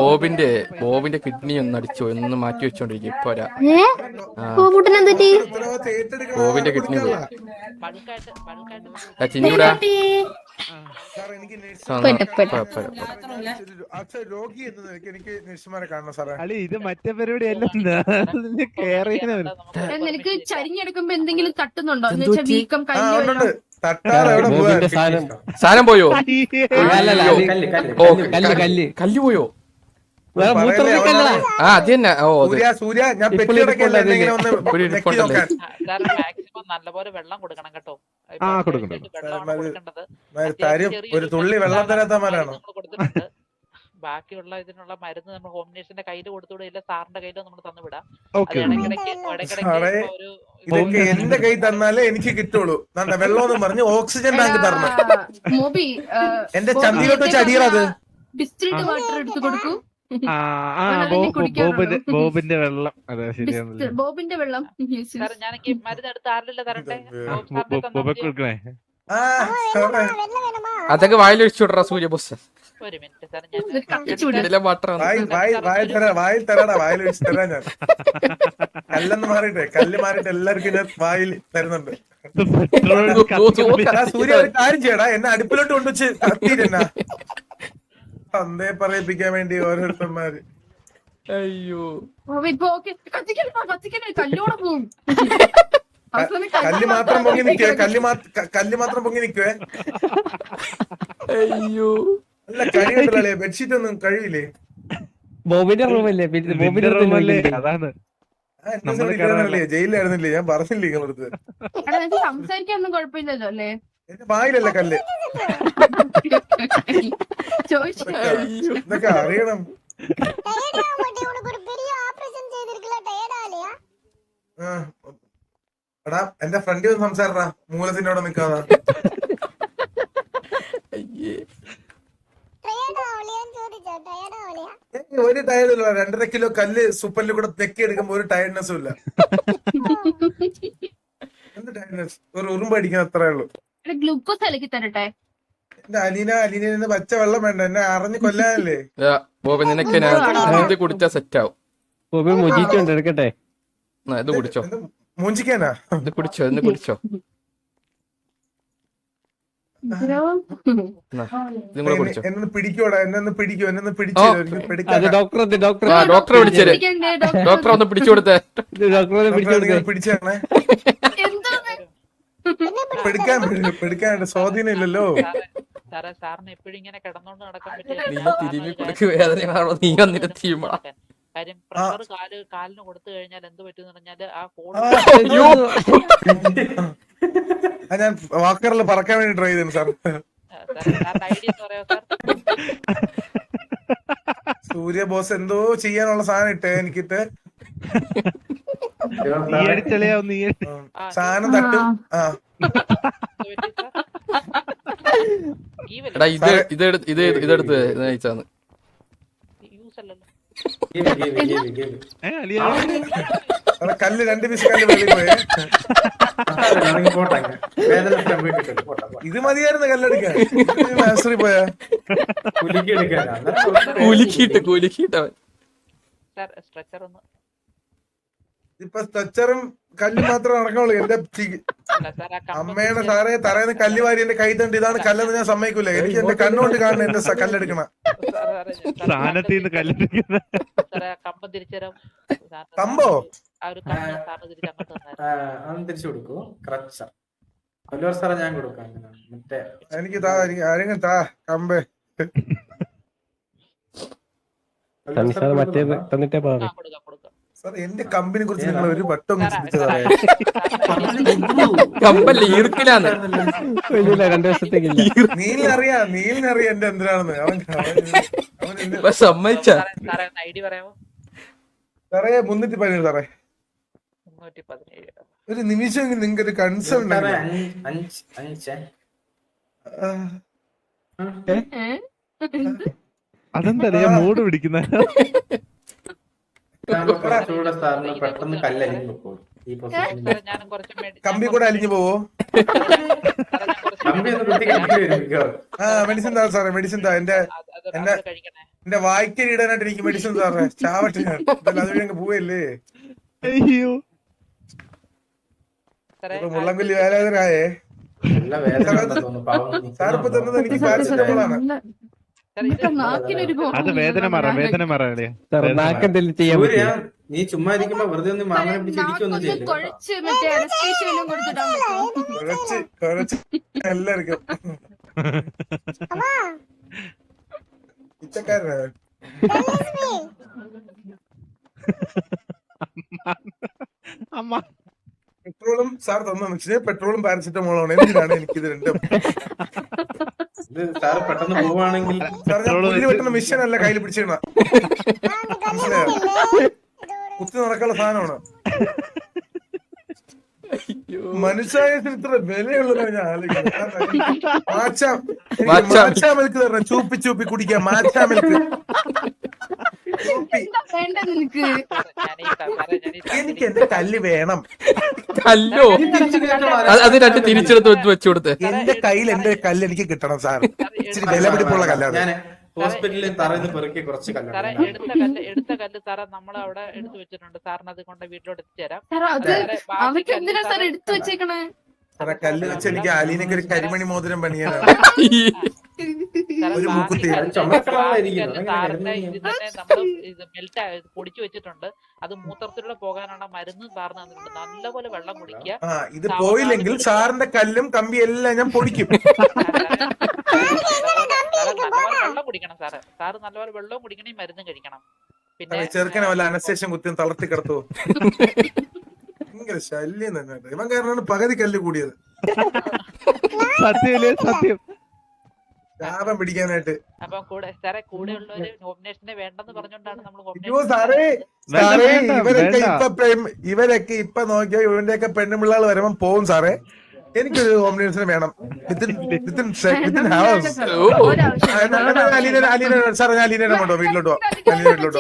ബോബിന്റെ kidney ഒന്ന് അടിച്ചു ഒന്ന് മാറ്റി വെച്ചോണ്ടിരിക്കും പോരാ. ബോബിന്റെ കിഡ്നി പോയി. ചിഞ്ഞൂടാ ഇത് മറ്റേ പരിപാടി നിനക്ക് ചരിഞ്ഞെടുക്കുമ്പോ എന്തെങ്കിലും തട്ടുന്നുണ്ടോ എന്ന് വെച്ചാൽ വീക്കം സാധനം പോയോ? കല്ല് പോയോ? അത് തന്നെ. നല്ലപോലെ വെള്ളം കൊടുക്കണം കേട്ടോ. ഒരു തുള്ളി വെള്ളം തരാത്തമാരാണോ? ബാക്കിയുള്ള ഇതിനുള്ള മരുന്ന് നമ്മൾ ഹോം നേഴ്സിന്റെ കയ്യിൽ കൊടുത്തുകൂടെ ഇല്ല സാറിന്റെ കയ്യിലോ നമ്മൾ തന്നുവിടാം. ഇതൊക്കെ എന്റെ കൈ തന്നാലേ എനിക്ക് കിട്ടുള്ളൂ. വെള്ളം പറഞ്ഞ് ഓക്സിജൻ ടാങ്ക് തരണം. എന്റെ ചന്തിയിലോട്ട് വെച്ച് അടിയറത്. ഡിസ്റ്റിൽഡ് വാട്ടർ എടുത്തു കൊടുക്കൂ. ബോബിന്റെ വെള്ളം. അതെ ശരിയാണ്. ബോബിന്റെ വെള്ളം ഞാൻ മരുന്ന് എടുത്ത് ആരില്ല തരട്ടെ. കൊടുക്കണേ. അതൊക്കെ വായിലൊഴിച്ചു വിടറ സൂര്യ ബോസ്. ഒരു മിനിറ്റ് സാർ വായിൽ തരാടാ, വായിൽ വെച്ച് തരാ ഞാൻ. കല്ല് മാറിയിട്ട് എല്ലാവർക്കും ഞാൻ വായിൽ തരുന്നുണ്ട്. സൂര്യ ഒരു കാര്യം ചെയ്യടാ, എന്നെ അടുപ്പിലോട്ട് കൊണ്ടുവച്ച് കത്തിയിട്ടെന്നാ തന്തയെ പറയിപ്പിക്കാൻ വേണ്ടി ഓരോരുത്തന്മാര്. അയ്യോ കല്ലോടെ പോവും. കല്ല് മാത്രം പൊങ്ങി നിക്കുവേ, കല്ല് മാത്രം പൊങ്ങി നിക്കുവേ. അയ്യോ അല്ല കഴിയണ്ടല്ലേ, ബെഡ്ഷീറ്റ് ഒന്നും കഴിയില്ലേ? ബോബിന്റെ റൂമല്ലേ? ബോബിന്റെ റൂമല്ലേ? അതാണ് ജയിലായിരുന്നില്ലേ? ഞാൻ പറഞ്ഞില്ലേ നിങ്ങളടുത്ത്. സംസാരിക്കാനൊന്നും കുഴപ്പമില്ലല്ലോ അല്ലേ? എന്റെ വായിലല്ല കല്ല്. ഇതൊക്കെ അറിയണം. എടാ എന്റെ ഫ്രണ്ട് സംസാരടാ, മൂലത്തിന്റെ അവിടെ നിക്കാതാ. ഒരു ടയർഡില്ല. 2.5 കിലോ കല്ല് സൂപ്പറിൽ കൂടെ തെക്കി എടുക്കുമ്പോ ഒരു ടയർഡ്നെസ്സും ഇല്ല. എന്ത് ടയർഡ്നെസ്? ഒരു ഉറുമ്പ് അടിക്കാൻ അത്രേ ഉള്ളൂ. ഗ്ലൂക്കോസ് അലക്കി തരട്ടെ? എന്റെ അലീന പച്ച വെള്ളം വേണ്ട, എന്നെ അറിഞ്ഞു കൊല്ലാനല്ലേ. ബോബി നിനക്ക് ഇത് കുടിച്ചാ സെറ്റ് ആവും. ബോബി മൊജിറ്റോ എടുക്കട്ടെ? ഇത് കുടിച്ചോ. മൂഞ്ചിക്കാനാ? ഇത് കുടിച്ചോ, ഇത് കുടിച്ചോ. എന്നൊന്ന് പിടിക്കോടാ, എന്നൊന്ന് പിടിക്കോ, എന്നൊന്ന് പിടിച്ചോ. ഡോക്ടറെ വിളിച്ചേ, ഡോക്ടറെ ഒന്ന് പിടിച്ചു കൊടുത്തേ. പിടിച്ചാണേ പിടിക്കാൻ സ്വാധീനം ഇല്ലല്ലോ. സാറേ സാറിന് എപ്പോഴും ഇങ്ങനെ കിടന്നോണ്ട് നടക്കാൻ നീ വന്നിട്ട് തീരുമാ. കാര്യം പ്രഷർ കാലിന് കൊടുത്തു കഴിഞ്ഞാൽ എന്ത് പറ്റുമെന്ന് പറഞ്ഞാല് ആ ഞാൻ വാക്കറിൽ പറക്കാൻ വേണ്ടി ട്രൈ ചെയ്തു സാർ. ഐഡിയ എന്ന് പറയാ സാർ. സൂര്യ ബോസ് എന്തോ ചെയ്യാനുള്ള സാധനം ഇട്ടേ എനിക്കിട്ട് സാധനം തട്ടും. ഇതെടുത്ത് നയിച്ചാന്ന് കല്ല് 2 പീസ് കല്ല് വെളിയിൽ പോയേ. ഇത് മതിയായിരുന്നു കല്ലെടുക്കാൻ. പോയാ കുലുക്കിട്ടവൻ. ഇപ്പൊ സ്ട്രെച്ചറും കല്ല് മാത്രം നടക്കണുള്ളൂ. എന്റെ അമ്മയുടെ സാറേ തറയുന്ന കല്ല് വാരി എന്റെ കൈ തണ്ട് ഇതാണ് കല്ലെന്ന് ഞാൻ സമ്മതിക്കൂല. എനിക്ക് എന്റെ കണ്ണുകൊണ്ട് കാണണം എന്റെ കല്ലെടുക്കണ. കമ്പോ തിരിച്ചു കൊടുക്കൂ. ക്രച്ചർ സാറേ ഞാൻ കൊടുക്കാം. എനിക്ക് താ, ആരെങ്കിലും താ കമ്പേ. സാർ എന്റെ കമ്പനിയെ കുറിച്ച് നിങ്ങൾ ഒരു വട്ടം ചിന്തിച്ചതാ? കമ്പല്ല ഈർക്കിലാന്ന്. നീലിനറിയാം എന്റെ എന്തിനാണെന്ന്. അവൻ സമ്മതിച്ച സാറേ 317 സാറേ. ഒരു നിമിഷം നിങ്ങൾക്ക് ഒരു കൺസേൺ അതെന്താ ഞാൻ മൂട് പിടിക്കുന്ന പെട്ടെന്ന് കല്ലലിഞ്ഞു പോകും. കമ്പി കൂടെ അലിഞ്ഞു പോവോ? മെഡിസിൻ താ സാറേ, മെഡിസിൻ താ. എന്റെ അത് കഴിക്കണേ. എന്റെ വായിക്കരി ഇടാനായിട്ട് എനിക്ക് മെഡിസിൻ സാറേ ചാവട്ടെ ഞാൻ അതുവഴി അങ്ങ് പോവല്ലേ അയ്യോ സാറേ, മുള്ളംകൊല്ലി വേലാതനായേ നല്ല വേദന ഉണ്ടെന്ന് തോന്നുന്നു, പാവം നീ. സാറിപ്പോ തന്നത് എനിക്ക് പാരസെറ്റമോളാണ് സാറേ, ഇത് നാക്കിനൊരു അത് വേദന മാറാ നാക്കെന്തെങ്കിലും ചെയ്യാൻ സൂര്യ, പറ്റും നീ ചുമ്മാ ഇരിക്കുമ്പോ വെറുതെ ഒന്ന് മാമനെ പിടിച്ച് ഇടിക്കൊന്നും ചെയ്യില്ല. കുഴച്ച് മറ്റേ അനസ്തേഷ്യ എല്ലാം കൊടുത്തിട്ടാൻ പറ്റും. കുറച്ച് എല്ലാവർക്കും പിച്ചക്കാരനാ അമ്മ പെട്രോളും സാർ തന്ന മനുഷ്യന് പെട്രോളും പാരസെറ്റമോളാണ് എന്തിനാണ് എനിക്കിത് രണ്ടും ഇത് സാറ് പെട്ടെന്ന് പോവാണെങ്കിൽ സാർ ഞാൻ പുല്ല് വെട്ടുന്ന മിഷൻ അല്ല കയ്യിൽ പിടിച്ചിരുന്ന മനസ്സിലായോ കുത്തി നടക്കാനുള്ള സാധനമാണ് മനുഷ്യായത്തിന് ഇത്ര വിലയുള്ളതാണ് ഞാൻ ആലോചിക്കുന്നത് മാച്ചാ മിൽക്ക് തരണം ചൂപ്പി ചൂപ്പി കുടിക്കാം മാച്ചാ മിൽക്ക് എന്താ വേണ്ട നിനക്ക്? എനിക്ക് എന്റെ കല്ല് വേണം അല്ലോ അത് രണ്ട് തിരിച്ചെടുത്ത് വെച്ച് കൊടുത്ത് എന്റെ കയ്യിൽ എന്റെ കല്ല് എനിക്ക് കിട്ടണം സാർ ഇച്ചിരി വില പിടിപ്പുള്ള കല്ലാണ് ഞാൻ ഹോസ്പിറ്റലിൽ തറന്ന് പെറുക്കി കുറച്ച് സാറേ, കല്ലാണ് എടുത്ത കല്ല് സാറേ നമ്മൾ അവിടെ എടുത്തു വെച്ചിട്ടുണ്ട്. സാറിന് അത് കൊണ്ട് വീട്ടിലോട്ട് എത്തിച്ചേരാം. സാർ അത് അവർക്ക് എന്തിനാ സാർ എടുത്തു വെച്ചേക്കണേ? സാറേ കല്ല് വെച്ച് എനിക്ക് അലീനക്ക് ഒരു കരിമണി മോതിരം പണിയാനാണ് സാറേ, ഒരു മൂക്കുത്തി. അത് ചുമക്കളായിരിക്കുന്നു. സാറിന്റെ ഇത് തന്നെ നമ്മൾ ഇത് മെൽറ്റ് പൊടിച്ചു വെച്ചിട്ടുണ്ട്. അത് മൂത്രത്തിലൂടെ പോകാനുള്ള മരുന്ന് സാറിന് തന്നിട്ടുണ്ട്. നല്ലപോലെ വെള്ളം കുടിക്കുക. ആ ഇത് പോയില്ലെങ്കിൽ സാറിന്റെ കല്ലും കമ്പി എല്ലാം ഞാൻ പൊടിക്കും നല്ലപോലെ വെള്ളം കുടിക്കണം സാറ്. സാറ് നല്ലപോലെ വെള്ളവും കുടിക്കണം, ഈ മരുന്നും കഴിക്കണം. പിന്നെ ചെറുക്കനെ വല്ല അനസ്തേഷ്യം കുത്തിയും തളർത്തി കിടത്തുവോ ഭയങ്കര ശല്യം തന്നെ ഇവൻ കാരണമാണ് പകുതി കല്ല് കൂടിയത് സത്യം ലാഭം പിടിക്കാനായിട്ട് അപ്പം സാറേ കൂടെ ഉള്ളവര് നോമിനേഷനെ വേണ്ടെന്ന് പറഞ്ഞോണ്ടാണ് നമ്മൾ അയ്യോ സാറേ സാറേ ഇവരൊക്കെ ഇപ്പൊ നോക്കിയോ ഇവന്റെയൊക്കെ പെണ്ണുപിള്ളകൾ വരുമ്പോ പോവും സാറേ എനിക്കൊരു കോമ്പിനേഷൻ വേണം ഹൗസ് സാറേ ഞാൻ അലീനെ കൊണ്ടോ വീട്ടിലോട്ടോ അലീനെ വീട്ടിലോട്ടോ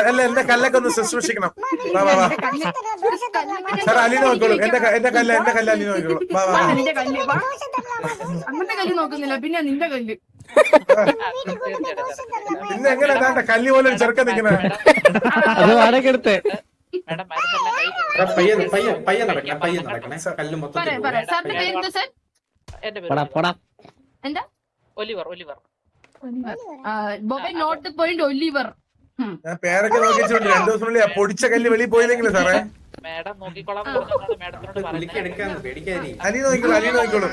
അല്ല എന്റെ കല്ലൊക്കെ ഒന്ന് ശുശ്രൂഷിക്കണം വാ വാ വാ സാർ അലീന നോക്കോളൂ എന്റെ കല്ല് അലീന നോക്കോളൂ വാ വാ അങ്ങനത്തെ കല്ല് നോക്കുന്നില്ല, പിന്നെ നിന്റെ കല്ല്. പിന്നെ എങ്ങനെ കല്ല് പോലെ ചെറുക്കം നിൽക്കണേ അത് വാടകെടുത്തേ മേഡം മരുന്നെല്ലാം പയ്യെ നടക്കണേ കല്ല് മൊത്തം പറയാം സാറിന്റെ പേരെന്താ സാർ? എന്റെ പേര് എന്താ? Oliver. Boban not the point Oliver. ഞാൻ പേരൊക്കെ നോക്കിച്ചുകൊണ്ട് 2 ദിവസത്തിനുള്ളിൽ പൊടിച്ച കല്ല് വെളിയിൽ പോയില്ലെങ്കിൽ സാറേ മേഡം നോക്കിക്കോളാം പറഞ്ഞോണ്ടാണ് മേഡത്തിനോട് പറയുന്നത്. എടുക്കാന്ന് പേടിക്കാതി. അലീന നോക്കിക്കോളൂ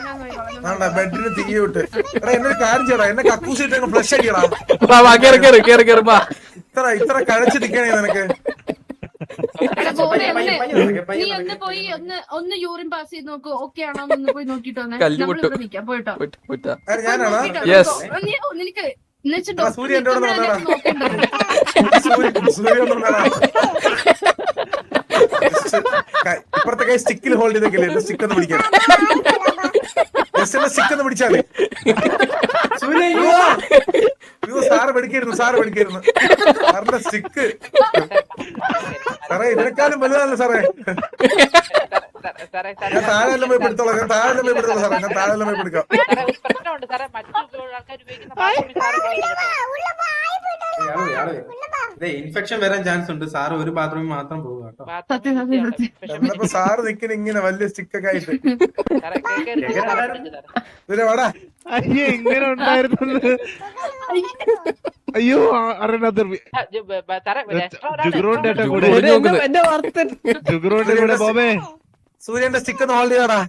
ആണ്ടാ ബെഡിന് തീ വിട്ട് എടാ എന്നൊരു കാര്യം ചെയ്യടാ എന്നെ കക്കൂസ് ഇട്ട് ഫ്ലഷ് അടിയടാ ഇത്ര കഴിച്ച് നിക്കണേ നിനക്ക് നീ ഒന്ന് പോയി ഒന്ന് യൂറിൻ പാസ് ചെയ്ത് നോക്കൂ, ഓക്കെ ആണോ ഒന്ന് പോയി നോക്കിട്ടോ. നമ്മളിവിടെ നിക്കാം പോയിട്ടോ. ഞാനാണോ നിനക്ക് സൂര്യ എന്റെ കൂടെ സൂര്യ ഇപ്പുറത്തെ കൈ സ്റ്റിക്കിൽ ഹോൾഡ് ചെയ്തേക്കില്ലേ സ്റ്റിക്ക് ഒന്ന് പിടിക്കാൻ സ്റ്റിക്ക് ഒന്ന് പിടിച്ചാലേ സാറ് പഠിക്കായിരുന്നു സാറിന്റെ സ്റ്റിക്ക് സാറേ ഇതിനെക്കാളും വലുതാണല്ലോ സാറേ ഞാൻ താഴെല്ലാം പോയി പെടുത്തോളാം സാറേ ഞാൻ താഴെല്ലാം പോയി പെടുക്കാം പ്രശ്നമുണ്ട് സാറേ, മറ്റു ആൾക്കാർ ഉപയോഗിക്കുന്ന ബാത്റൂമിൽ സാറ് ഇൻഫെക്ഷൻ വരാൻ ചാൻസ് ഉണ്ട്. സാറ് ഒരു ബാത്റൂമിൽ മാത്രം പോകുക കേട്ടോ. എന്നപ്പോ സാറ് നിക്കണ ഇങ്ങനെ വലിയ സ്റ്റിക്കൊക്കെ ആയിട്ട് ഇതിലെ വാടാ അയ്യോ ഇങ്ങനെ ഉണ്ടായിരുന്നു അയ്യോ ജുഗ്രോന്റെ കൂടെ ബോബേ സൂര്യന്റെ സ്റ്റിക്ക് ഒന്ന് ഹോൾഡ് ചെയ്താടാ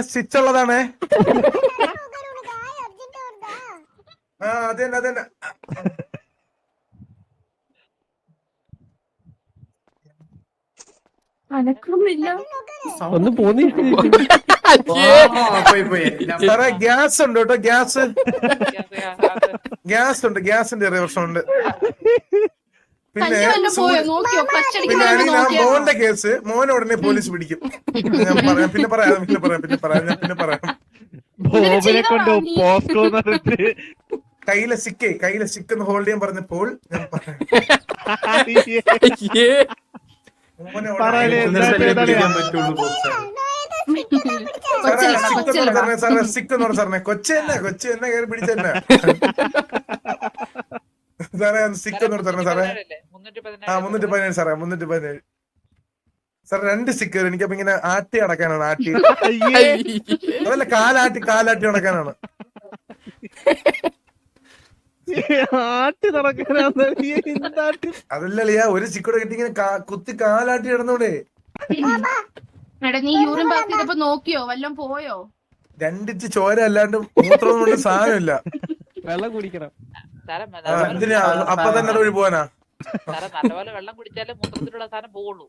സ്റ്റിച്ച് ഉള്ളതാണേ ആ അതന്നെ അനക്കൊന്നുമില്ല. ഒന്ന് പോന്നി സാറേ ഗ്യാസ് ഉണ്ട് കേട്ടോ ഗ്യാസ് ഉണ്ട് ഗ്യാസിന്റെ പ്രശ്നമുണ്ട് പിന്നെ മോന്റെ കേസ് മോനെ ഉടനെ പോലീസ് പിടിക്കും ഞാൻ പറയാം പിന്നെ പറയാം ബോബിനെ കൊണ്ട് പോസ്കോ കയ്യിലെ സിക്ക് ഒന്ന് ഹോൾഡ് ചെയ്യാൻ പറഞ്ഞപ്പോൾ ഞാൻ പറയാം പിടിക്കാൻ പറ്റുള്ളൂ. സാറേ സ്റ്റിക്ക് എന്ന് പറഞ്ഞ സാറിനെ കൊച്ചു തന്നെ കയറി പിടിച്ചെന്നെ സാറേ സ്റ്റിക്ക് എന്ന് പറഞ്ഞ സാറേ. ആ 317 സാറേ 317 സാർ 2 സ്റ്റിക്കർ എനിക്കപ്പോ ഇങ്ങനെ ആട്ടി അടക്കാനാണ്. ആട്ടി അതല്ല കാലാട്ടി അടക്കാനാണ്. അതല്ല ഒരു സ്റ്റിക്കോടെ കിട്ടി ഇങ്ങനെ കുത്തി കാലാട്ടി ഇടുന്നൂടെ. എടാ നീ യൂറിൻ പാസ് ചെയ്തപ്പോ നോക്കിയോ വല്ലതും പോയോ? 2 ഇഞ്ച് ചോര അല്ലാണ്ട് മൂത്രം കൊണ്ട് സാധനമില്ല. വെള്ളം കുടിക്കണം. എന്തിനാ അപ്പൊ തന്നെ ഒഴി പോവാനാ? നല്ലപോലെ വെള്ളം കുടിച്ചാലേ മൂത്രത്തിലുള്ള സാധനം പോവുള്ളൂ.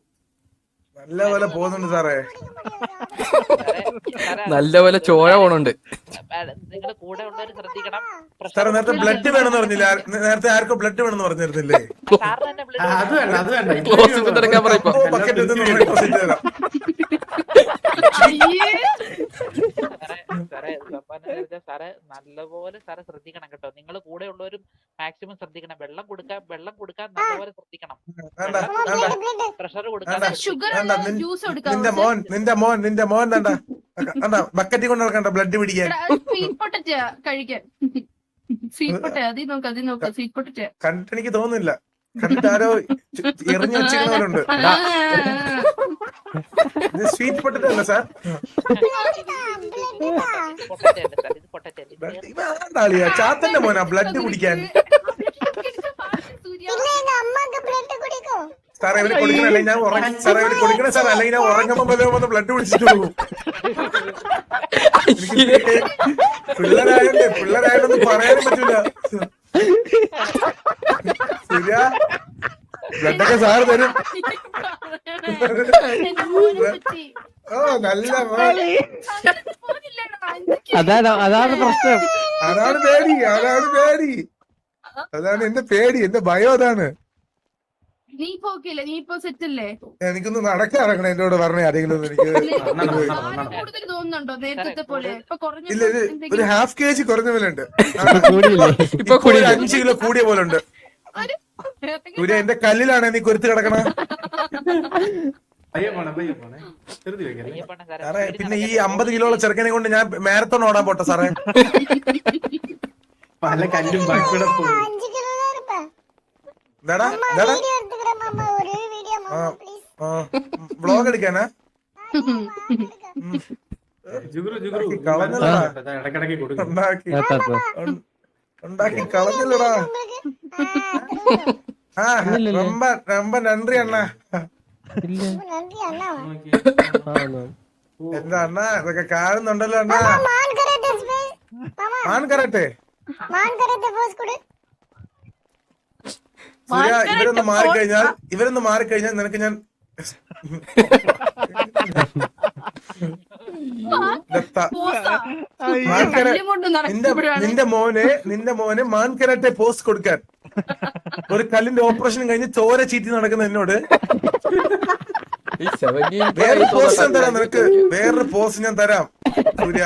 നല്ലപോലെ പോകുന്നുണ്ട് സാറേ. നല്ലപോലെ ചോര പോണുണ്ട്. നിങ്ങളുടെ കൂടെ ഉള്ളവര് ശ്രദ്ധിക്കണം. സാറേ നേരത്തെ ബ്ലഡ് വേണമെന്ന് പറഞ്ഞില്ല? നേരത്തെ ആർക്കോ ബ്ലഡ് വേണമെന്ന് പറഞ്ഞിരുന്നില്ലേ? സാറിന് തന്നെ അത് വേണ്ട അത് വേണ്ട ക്ലോസ് എടുക്കാൻ പറയപ്പോ ബക്കറ്റ് തരാം. സാറേ നല്ലപോലെ സാറെ ശ്രദ്ധിക്കണം കേട്ടോ. നിങ്ങൾ കൂടെ ഉള്ളവരും മാക്സിമം ശ്രദ്ധിക്കണം. വെള്ളം കൊടുക്കാൻ നല്ലപോലെ ശ്രദ്ധിക്കണം. പ്രഷർ കൊടുക്കാൻ നിന്റെ മോൻ ബക്കറ്റിൽ കൊണ്ട് നടക്കണ്ട ബ്ലഡ് പിടിക്കാൻ. കഴിക്കാൻ കണ്ടിട്ട് എനിക്ക് തോന്നുന്നില്ല. കണ്ടിട്ട് ആരോ എറിഞ്ഞു വെച്ചിരുന്നവരുണ്ട്. സ്വീറ്റ് പൊട്ടറ്റോ അല്ല സാർ? ചാത്തന്റെ മോനാ ബ്ലഡ് കുടിക്കാൻ. സാറേ ഇവര് കൊടുക്കണല്ലേ ഞാൻ സാറേ ഇവര് കൊടുക്കണേ സാർ, അല്ലെങ്കിൽ ഞാൻ ഉറങ്ങുമ്പോ വന്ന് ബ്ലഡ് കുടിച്ചിട്ട് പോകും. പിള്ളേരായോണ്ടൊന്നും പറയാനും പറ്റൂല. ശരിയാ ബ്ലഡൊക്കെ സാറ് തരും. ഓ നല്ല അതാണ് പ്രശ്നം. അതാണ് എന്റെ പേടി, എന്റെ ഭയം അതാണ്. നീ പോക്കില്ല, നീ ഇപ്പൊ സെറ്റ് അല്ലേ? എനിക്കൊന്ന് നടക്കാറങ്ങണം എന്നോട് പറഞ്ഞ ആരെങ്കിലും. എനിക്ക് കൂടുതൽ തോന്നുന്നുണ്ടോ നേരത്തെ പോലെ? ഇല്ല ഒരു ½ kg കുറഞ്ഞ പോലെ ഉണ്ട്. ഇപ്പൊ 5 കിലോ കൂടിയ പോലെ ഉണ്ട്. എന്റെ കല്ലിലാണ് നീ കൊരുത്ത് കിടക്കണ. സാറേ പിന്നെ ഈ 50 കിലോയുള്ള ചെറുക്കനെ കൊണ്ട് ഞാൻ മാരത്തോൺ ഓടാൻ പോട്ടെ സാറേ? പല കല്ലും വ്ളോഗ് എടുക്കാനാ? ഉണ്ടാക്കി കളഞ്ഞല്ലടാ. ரொம்ப ரொம்ப நன்றி அண்ணா. എന്താ അണ്ണാ ഇതൊക്കെ കാണുന്നുണ്ടല്ലോ അണ്ണാ? മാൻ കരട്ടെ സൂര്യ, ഇവരൊന്ന് മാറിക്കഴിഞ്ഞാൽ നിനക്ക് ഞാൻ നിന്റെ മോനെ മാൻ കരാട്ടെ പോസ്റ്റ് കൊടുക്കാൻ ഒരു കല്ലിന്റെ ഓപ്പറേഷൻ കഴിഞ്ഞ് ചോര ചീറ്റി നടക്കുന്ന എന്നോട് വേറൊരു പോസ്റ്റ് ഞാൻ തരാം. നിനക്ക് വേറൊരു പോസ്റ്റ് ഞാൻ തരാം സൂര്യ.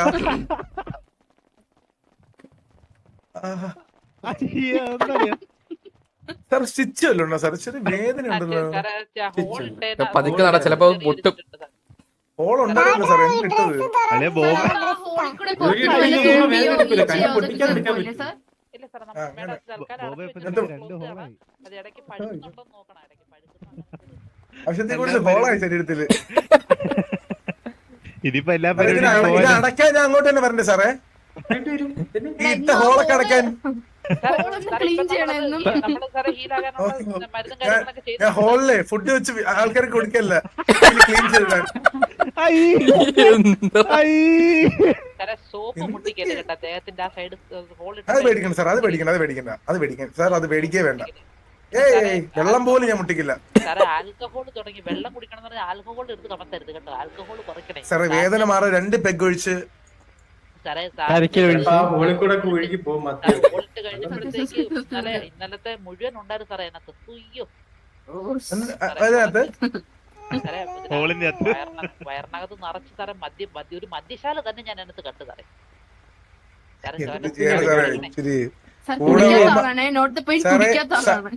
സാർ സ്റ്റിച്ച് വല്ലതും ഉണ്ടോ സാർ? ചെറിയ വേദന ഉണ്ടല്ലോ. പതുക്കെ നട ചിലപ്പോ പൊട്ടും. ഹോൾ ഉണ്ടാവില്ല സാർ എന്നിട്ടത്. ആവശ്യത്തിൽ കൂടുതൽ ഹോളായി ശരീരത്തില്. അടക്കാൻ ഞാൻ അങ്ങോട്ട് തന്നെ വരണ്ടേ സാറേ? ഈ ഇട്ട ഹോളൊക്കെ അടക്കാൻ ഞാൻ ഹോളിലെ ഫുഡ് വെച്ച് ആൾക്കാർക്ക് കൊടുക്കല്ല, ക്ലീൻ ചെയ്തിടാൻ. അത് പേടിക്കണം സാർ, അത് പേടിക്കണം സാർ, അത് പേടിക്കേ വേണ്ട. വെള്ളം പോലും ഞാൻ മുട്ടിക്കില്ല ആൽക്കഹോൾ തുടങ്ങി വെള്ളം കുടിക്കണം ആൽക്കഹോൾ എടുത്ത് കമത്തരുത് കേട്ടോ. ആൽക്കഹോൾ കുറയ്ക്കണേ സാറേ. വേദന മാറാൻ 2 പെഗ് ഒഴിച്ച് ഇന്നലത്തെ മുഴുവൻ ഉണ്ടായിരുന്നു സാറേ അതിനകത്ത്. അയ്യോ വയറിനകത്ത് നിറച്ച് സാറേ ഒരു മദ്യശാല തന്നെ ഞാൻ അതിനകത്ത് കണ്ടു സാറേ. സാർ കൂടെ കുടിക്കാത്ത ഉള്ള- ആളാണ് നോട്ട് പോയി സാറേ കുടിക്കാത്ത ആളാണ്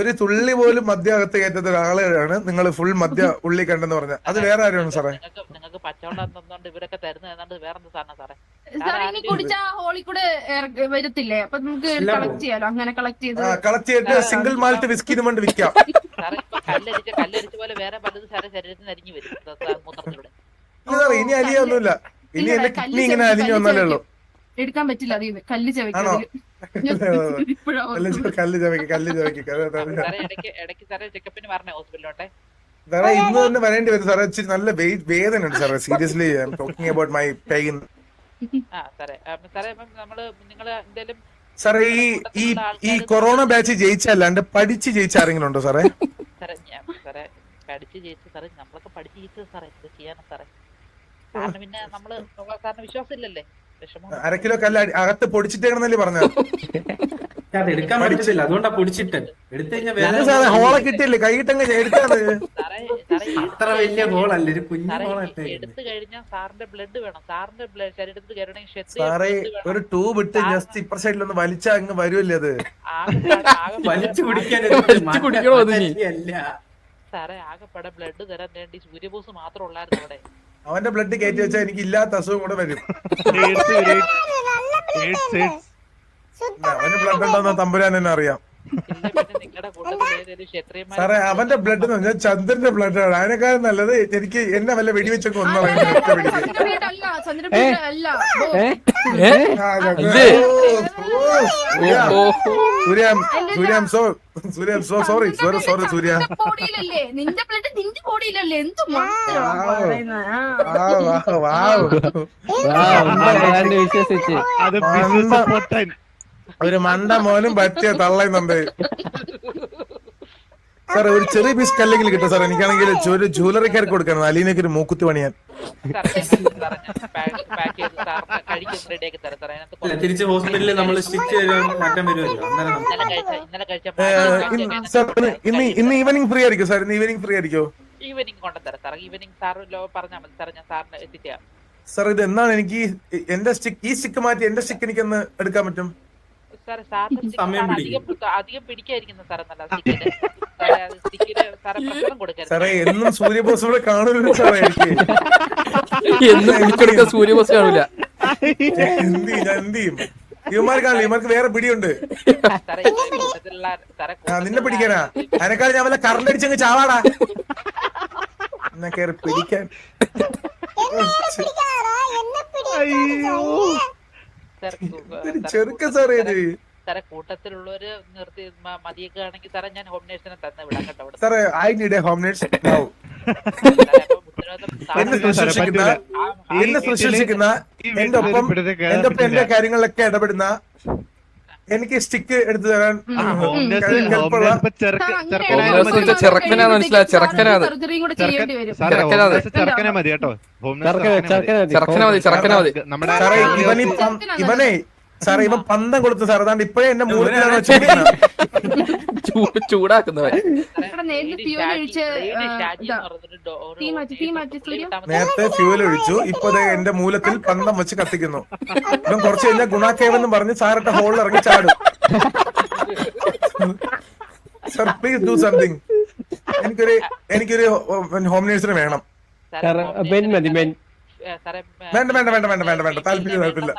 ഒരു തുള്ളി പോലും മദ്യം അകത്ത് കയറ്റാത്ത ഒരാളെയാണ് നിങ്ങൾ ഫുൾ മദ്യ ഉള്ളി കണ്ടെന്ന് പറഞ്ഞ അത് വേറെ ആരാണ് സാറേ? നിങ്ങൾക്ക് പച്ചവെള്ളം തന്നോണ്ട് ഇവരൊക്കെ തരുന്നത് ഏതാണ്ട് വേറെന്താ സാധനം സാറേ? സാർ ഇനി കുടിച്ച ഹോളി കൂടെ വരത്തില്ലേ അപ്പൊ നമുക്ക് എല്ലാം കളക്ട് ചെയ്യാലോ അങ്ങനെ കളക്ട് ചെയ്ത് കളക്ട് ചെയ്തിട്ട് സിംഗിൾ മാൾട്ട് വിസ്കിന് കൊണ്ട് വിൽക്കാം. സാറേ ഇപ്പൊ കല്ലരിച്ച പോലെ വേറെ പലതും സാറേ ശരീരത്തിൽ നിന്ന് അരിഞ്ഞു വരും മൂത്രത്തിലൂടെ. ഇല്ല സാറേ ഇനി അലിയൊന്നുമില്ല. ഇനി ഇല്ല, എന്റെ കല്ല് കിഡ്നി ഇങ്ങനെ ചവയ്ക്കും, അലിഞ്ഞു കല്ല് വന്നാലേ ഉള്ളൂ. എടുക്കാൻ പറ്റില്ല അതിന് കല്ല് ആണോ? ചവയ്ക്കും കല്ല് ചവയ്ക്ക് സാറേ ഇടയ്ക്ക് സാറേ ചെക്കപ്പിന് പറഞ്ഞേ ഹോസ്പിറ്റലിലോട്ടെ. സാറേ ഇന്ന് തന്നെ വരേണ്ടി വരും സാറേ. ഇച്ചിരി നല്ല വേദന ഉണ്ട് സാറേ. Seriously I am talking about my pain. സാറേ അപ്പം നമ്മള് നിങ്ങള് എന്തേലും സാറേ ഈ കൊറോണ ബാച്ച് ജയിച്ചല്ലാണ്ട് പഠിച്ച് ജയിച്ച ആരെങ്കിലും ഉണ്ടോ സാറേ? സാറേ പഠിച്ച് ജയിച്ചു സാറേ. നമ്മളൊക്കെ പഠിച്ച് ജയിച്ചത് സാറേ. ഇത് ചെയ്യാനാ സാറേ. കാരണം പിന്നെ നമ്മള് സാറിന് വിശ്വാസം ഇല്ലല്ലേ? വിഷമം. 1/2 കിലോ കല്ല് അകത്ത് പൊടിച്ചിട്ടേണെന്നല്ലേ പറഞ്ഞത്? അത് എടുക്കാൻ പറ്റത്തില്ല, അതുകൊണ്ടാ പൊടിച്ചിട്ട് എടുത്തു കഴിഞ്ഞാൽ ഇത് വേറെ സാറേ ഹോളെ കിട്ടിയില്ലേ? കൈയിട്ടങ്ങ് എടുക്കാണ്. സാറേ അത്ര വലിയ ഹോളല്ല, ഒരു കുഞ്ഞു സാറേ ഹോളായിട്ട് എടുത്തു കഴിഞ്ഞാൽ സാറിന്റെ ബ്ലഡ് വേണം. സാറിന്റെ ശരീരത്തിൽ കയറണമെങ്കിൽ സാറേ ഒരു ട്യൂബ് ഇട്ട് ജസ്റ്റ് ഇപ്പർ സൈഡിൽ ഒന്ന് വലിച്ചാ അങ്ങ് വരുമല്ലേ അത്? വലിച്ചു കുടിക്കാൻ കുടിക്കണോ അതിനി? അല്ല സാറേ ആകെപ്പെടെ ബ്ലഡ് തരാൻ വേണ്ടി സൂര്യബോസ് മാത്രം ഉള്ളായിരുന്നു അവിടെ. അവന്റെ ബ്ലഡ് കയറ്റി വെച്ചാൽ എനിക്ക് ഇല്ലാത്ത അസുഖം കൂടെ വരും. അവന് ബ്ലഡ് ഉണ്ടോന്ന് തമ്പുരാൻ തന്നെ അറിയാം. നിങ്ങളുടെ കൂട്ടത്തിൽ ഏതെങ്കിലും ക്ഷത്രിയന്മാർ സാറേ അവന്റെ ബ്ലഡ് എന്ന് പറഞ്ഞാൽ ചന്ദ്രന്റെ ബ്ലഡ് ആണ്. അതിനേക്കാളും നല്ലത് എനിക്ക് എന്നെ വല്ല വെടിവെച്ചൊക്കെ ഒന്നോ സൂര്യ നിന്റെ ബ്ലഡ് നിന്റെ ബോഡിയിലല്ലേ എന്ത് വിശ്വസിച്ച് അത് പൊട്ടൻ ഒരു മണ്ട മോനും പറ്റിയ തള്ളയുന്നുണ്ട് സാർ. ഒരു ചെറിയ പീസ് കല്ലെങ്കിൽ കിട്ടും സാർ. എനിക്കാണെങ്കിൽ ഒരു ജ്വല്ലറിക്കാർക്ക് കൊടുക്കണം. അലീനക്ക് ഒരു മൂക്കുത്തി പണിയാൻ. തിരിച്ച് ഹോസ്പിറ്റലിൽ നമ്മൾ സ്റ്റിച്ച് മാറ്റം വരുമല്ലോ അന്നേരം സാർ ഇന്ന് ഈവനിങ് ഫ്രീ ആയിരിക്കും സാർ? ഇന്ന് ഈവനിങ് ഫ്രീ ആയിരിക്കോ? ഈവനിങ് കൊണ്ടുതരാം സാർ. ഈവനിങ് സാർ പറഞ്ഞാൽ മതി സാർ. ഞാൻ സാറിന് എത്തിക്കാം സാർ. ഇത് എന്നാണ് എനിക്ക് എന്റെ സ്റ്റിക്ക് ഈ സ്റ്റിക്ക് മാറ്റി എന്റെ സ്റ്റിക്ക് എനിക്കൊന്ന് എടുക്കാൻ പറ്റും? സാറേ സാറിന് സമയം അധികം പിടിക്കായിരിക്കുന്നു സാറേ. നല്ല സ്റ്റിക്കിന് സാറേ പ്രഷറും കൊടുക്കരുത് സാറേ. എന്നും സൂര്യബോസ് ഇവിടെ കാണൂല്ലോ സാറേ. എനിക്ക് എന്ന് പിടിച്ചെടുക്കാൻ സൂര്യബോസ് കാണൂല. എന്ത് ചെയ്യും? ഇവന്മാർക്ക് കാണില്ല. ഇവന്മാർക്ക് വേറെ പിടിയുണ്ട്. സാറേ കൂട്ടത്തിലുള്ള സാറേ നിന്നെ പിടിക്കാനാ? അതിനേക്കാൾ ഞാൻ വല്ല കറണ്ട് അടിച്ചങ്ങ് ചാവാടാ. എന്നെ കയറി പിടിക്കാൻ. ചെറുക്ക സാറേ ഇത്. സാറേ കൂട്ടത്തിലുള്ളവര് നിർത്തി മതിയൊക്കെ ആണെങ്കിൽ സാറേ ഞാൻ ഹോം നേഴ്സിനെ തന്നെ വിടാം കേട്ടോ. സാറേ I need a home nurse now. എന്നെ ശുശ്രൂഷിക്കുന്ന എന്റെ ഒപ്പം എന്റെ കാര്യങ്ങളിലൊക്കെ ഇടപെടുന്ന എനിക്ക് സ്റ്റിക്ക് എടുത്തു തരാൻ ചെറുക്കനാ മനസ്സിലായ ചെറുക്കനാണ്. ചെറുക്കനെ മതി കേട്ടോ. ചെറുക്കനാ മതി. നമ്മുടെ ഇവനെ സാറേ ഇവൻ പന്തം കൊടുത്തു സാർ. അതാണ്ട് ഇപ്പഴേ എന്റെ മൂലത്തിലാണ് വെച്ചിരിക്കുന്നത്. ചൂടാക്കുന്നവൻ നേരത്തെ ഫ്യൂൽ ഒഴിച്ചു. ഇപ്പൊ എന്റെ മൂലത്തിൽ പന്തം വെച്ച് കത്തിക്കുന്നു. ഇപ്പം കുറച്ച് കഴിഞ്ഞാൽ ഗുണാക്കേവെന്ന് പറഞ്ഞ് സാറിന്റെ ഹോളിൽ ഇറങ്ങി ചാടും. Sir please do something. എനിക്കൊരു ഹോം നേഴ്സിന് വേണം. വേണ്ട താല്പര്യമില്ല.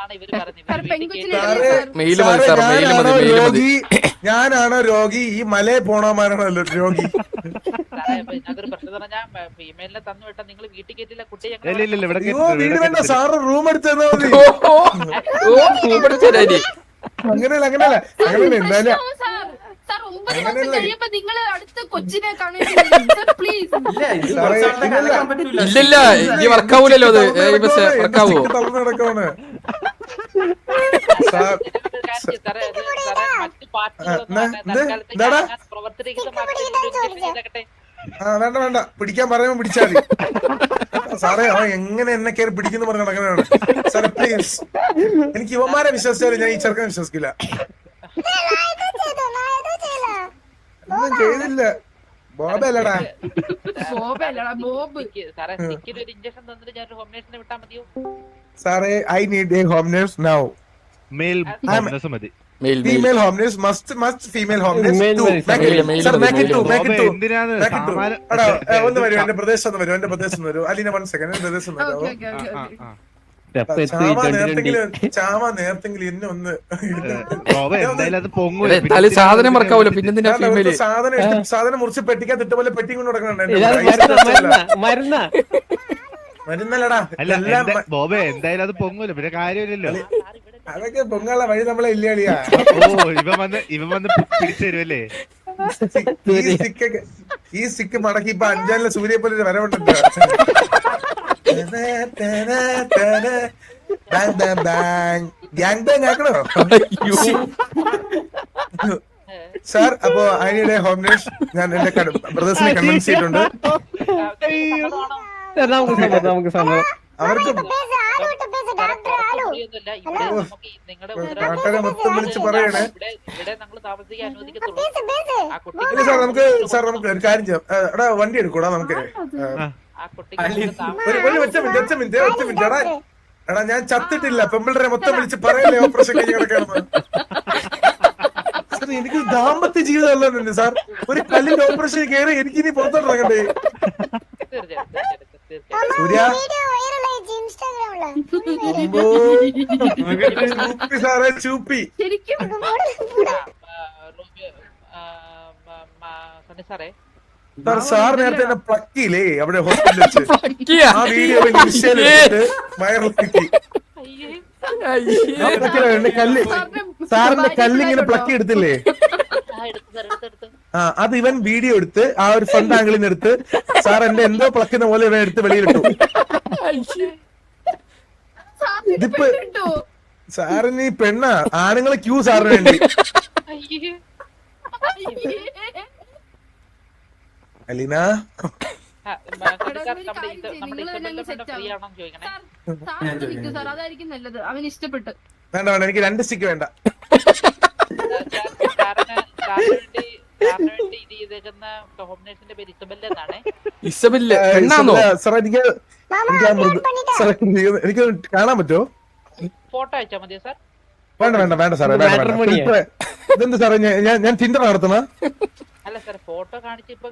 ഞാനാണോ രോഗി? ഈ മലയെ പോണമാരാണല്ലോ രോഗി. വീട് വേണ്ട സാറ് റൂം എടുത്താൽ മതി. അങ്ങനെയല്ല എന്തായാലും ഇല്ലില്ല ഇനി വർക്കാവൂലല്ലോ. അത് വർക്കാവോ? നടക്കാണ് വേണ്ട പിടിക്കാൻ പറയുമ്പോ പിടിച്ചാൽ മതി സാറേ. അവൻ എങ്ങനെ എന്നെ കയറി പിടിക്കുന്നു പറഞ്ഞ അങ്ങനെയാണ് സാറേ. പ്ലീസ് എനിക്ക് ഇവന്മാരെ വിശ്വസിച്ചാലും ഞാൻ ഈ ചെറുക്കനെ വിശ്വസിക്കില്ല. ഒന്നും ചെയ്തില്ല. ബോബല്ലടാ. സാറേ I need a home nurse now. Male home nurse മതി. Female home nurse must female home nurse Male two. male, Make male, it, male sir, male, make it two, male. make it ബോബേ, two. എന്തിനാണ് Make it two. സാമാനം- എടാ, ഒന്ന് വരൂ, എന്റെ പ്രദേശം ഒന്ന് വരൂ, എന്റെ പ്രദേശം ഒന്ന് വരൂ. അലീന 1 second, എന്റെ പ്രദേശം ഒന്ന് വരൂ. ചാമ നേരത്തെങ്കിലും എന്നെ ഒന്ന് ബോബേ, എന്തായാലും അത് പൊങ്ങൂല. എടാ, എന്തായാലും സാധനം മറക്കാവൂല പിന്നെന്തിനാ കാരണം ഫീമെയില് അവിടുത്തെ സാധനം മുറിച്ച് പെട്ടിക്കകത്ത് ഇട്ട പോലെ പെട്ടി കൊണ്ട് നടക്കണുണ്ട് മരുന്നല്ലടാ അല്ല എല്ലാം ബോബേ, എന്തായാലും അത് പൊങ്ങൂല, പിന്നെ കാര്യമില്ലല്ലോ. അതൊക്കെ പൊങ്ങാനുള്ള വഴി നമ്മളെ ഇല്ലാളിയാ. ഓ, ഇവൻ വന്ന് പിടിച്ചു തരുമല്ലേ? ഈ സിക്ക് മടക്കി ഇപ്പൊ അഞ്ചാലിലെ സൂര്യ പോലെ ഒരു വരവുണ്ടല്ലോ. ഗ്യാങ് ബാങ് ആക്കണോ സാർ? അപ്പൊ അതിനിടെ ഹോം നേഴ്സ് ഞാൻ എന്റെ ബ്രദേഴ്സിനെ കൺവിൻസ് ചെയ്തിട്ടുണ്ട്. നമുക്ക് സമ്മതം. അവർക്ക് നാട്ടുകാരെ മൊത്തം വിളിച്ച് പറയണേ. ഇല്ല സാർ നമുക്ക് ഒരു കാര്യം ചെയ്യാം. എടാ വണ്ടി എടുക്കൂടാ നമുക്ക്. ഒറ്റ മിനിറ്റ് എടാ ഞാൻ ചത്തിട്ടില്ല. പെമ്പിളരെ മൊത്തം വിളിച്ച് പറയല്ലേ ഓപ്പറേഷൻ കഴിഞ്ഞ് കിടക്കണമെന്ന്. എനിക്ക് ദാമ്പത്യ ജീവിതം അല്ലെന്നുണ്ട് സാർ. ഒരു കല്ലിന്റെ ഓപ്പറേഷൻ കയറി എനിക്ക് ഇനി പുറത്തോട്ടിറങ്ങണ്ടേ? സൂര്യ സാറേ ചൂപ്പി സാർ നേരത്തെ എന്നെ പ്ലക്കിയില്ലേ അവിടെ ഹോസ്പിറ്റലിൽ വെച്ച്. ആ വീഡിയോ ഇൻസ്റ്റയിലെടുത്തിട്ട് വൈറലാക്കി. കല്ല് സാറിന്റെ കല്ലിങ്ങനെ പ്ലക്കി എടുത്തില്ലേ? ആ അത് ഇവൻ വീഡിയോ എടുത്ത് ആ ഒരു ഫ്രണ്ട് ആംഗിളിൽ നിന്ന് എടുത്ത് സാർ എന്റെ എന്തോ പ്ലക്കുന്ന പോലെ ഇവൻ എടുത്ത് വെളിയിലിട്ടു. ഇതിപ്പോ സാറിന് ഈ പെണ്ണ ആണുങ്ങളെ ക്യൂ സാറിന് വേണ്ടി. അലീന അതായിരിക്കും നല്ലത്. അവന് ഇഷ്ടപ്പെട്ടു. വേണ്ട വേണ്ട എനിക്ക് 2 സ്റ്റിക്ക് വേണ്ട. സാർ എനിക്ക് കാണാൻ പറ്റുമോ? ഫോട്ടോ അയച്ചാ മതിയോ സാർ? വേണ്ട വേണ്ട വേണ്ട സാറേ ഇതെന്ത് സാറേ ഞാൻ ടിൻഡർ നടത്തുന്ന? അല്ല സാർ ഫോട്ടോ കാണിച്ച് ഇപ്പൊ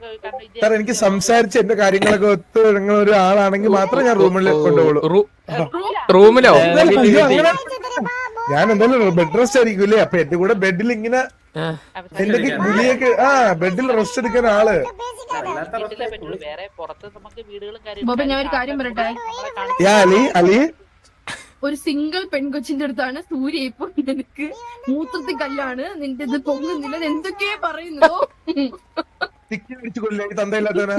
സാർ എനിക്ക് സംസാരിച്ച് എന്റെ കാര്യങ്ങളൊക്കെ ഒത്തു ഒരു ആളാണെങ്കിൽ മാത്രമേ ഞാൻ റൂമിൽ കൊണ്ടുപോകുള്ളൂ. റൂമിലോ? ഞാൻ എന്തായാലും ബെഡ് റെസ്റ്റ് ആയിരിക്കൂലേ. അപ്പൊ എന്റെ കൂടെ ബെഡിൽ ഇങ്ങനെ എന്റെ ഗുലിയൊക്കെ ബെഡിൽ റെസ്റ്റ് എടുക്കാൻ ആള്. വേറെ പുറത്ത് നമുക്ക് വീടുകളും ബോബ ഞാൻ ഒരു കാര്യം പറയട്ടെ. അലി ഒരു സിംഗിൾ പെൺകൊച്ചിന്റെ അടുത്താണ് സൂര്യ ഇപ്പൊ നിനക്ക് മൂത്രത്തിൽ കല്ലാണ്, നിന്റെ ഇത് പൊങ്ങുന്നില്ല, എന്തൊക്കെയാ പറയുന്നോ? അടിച്ചു കൊല്ലേ തന്തയില്ലാത്തവനാ.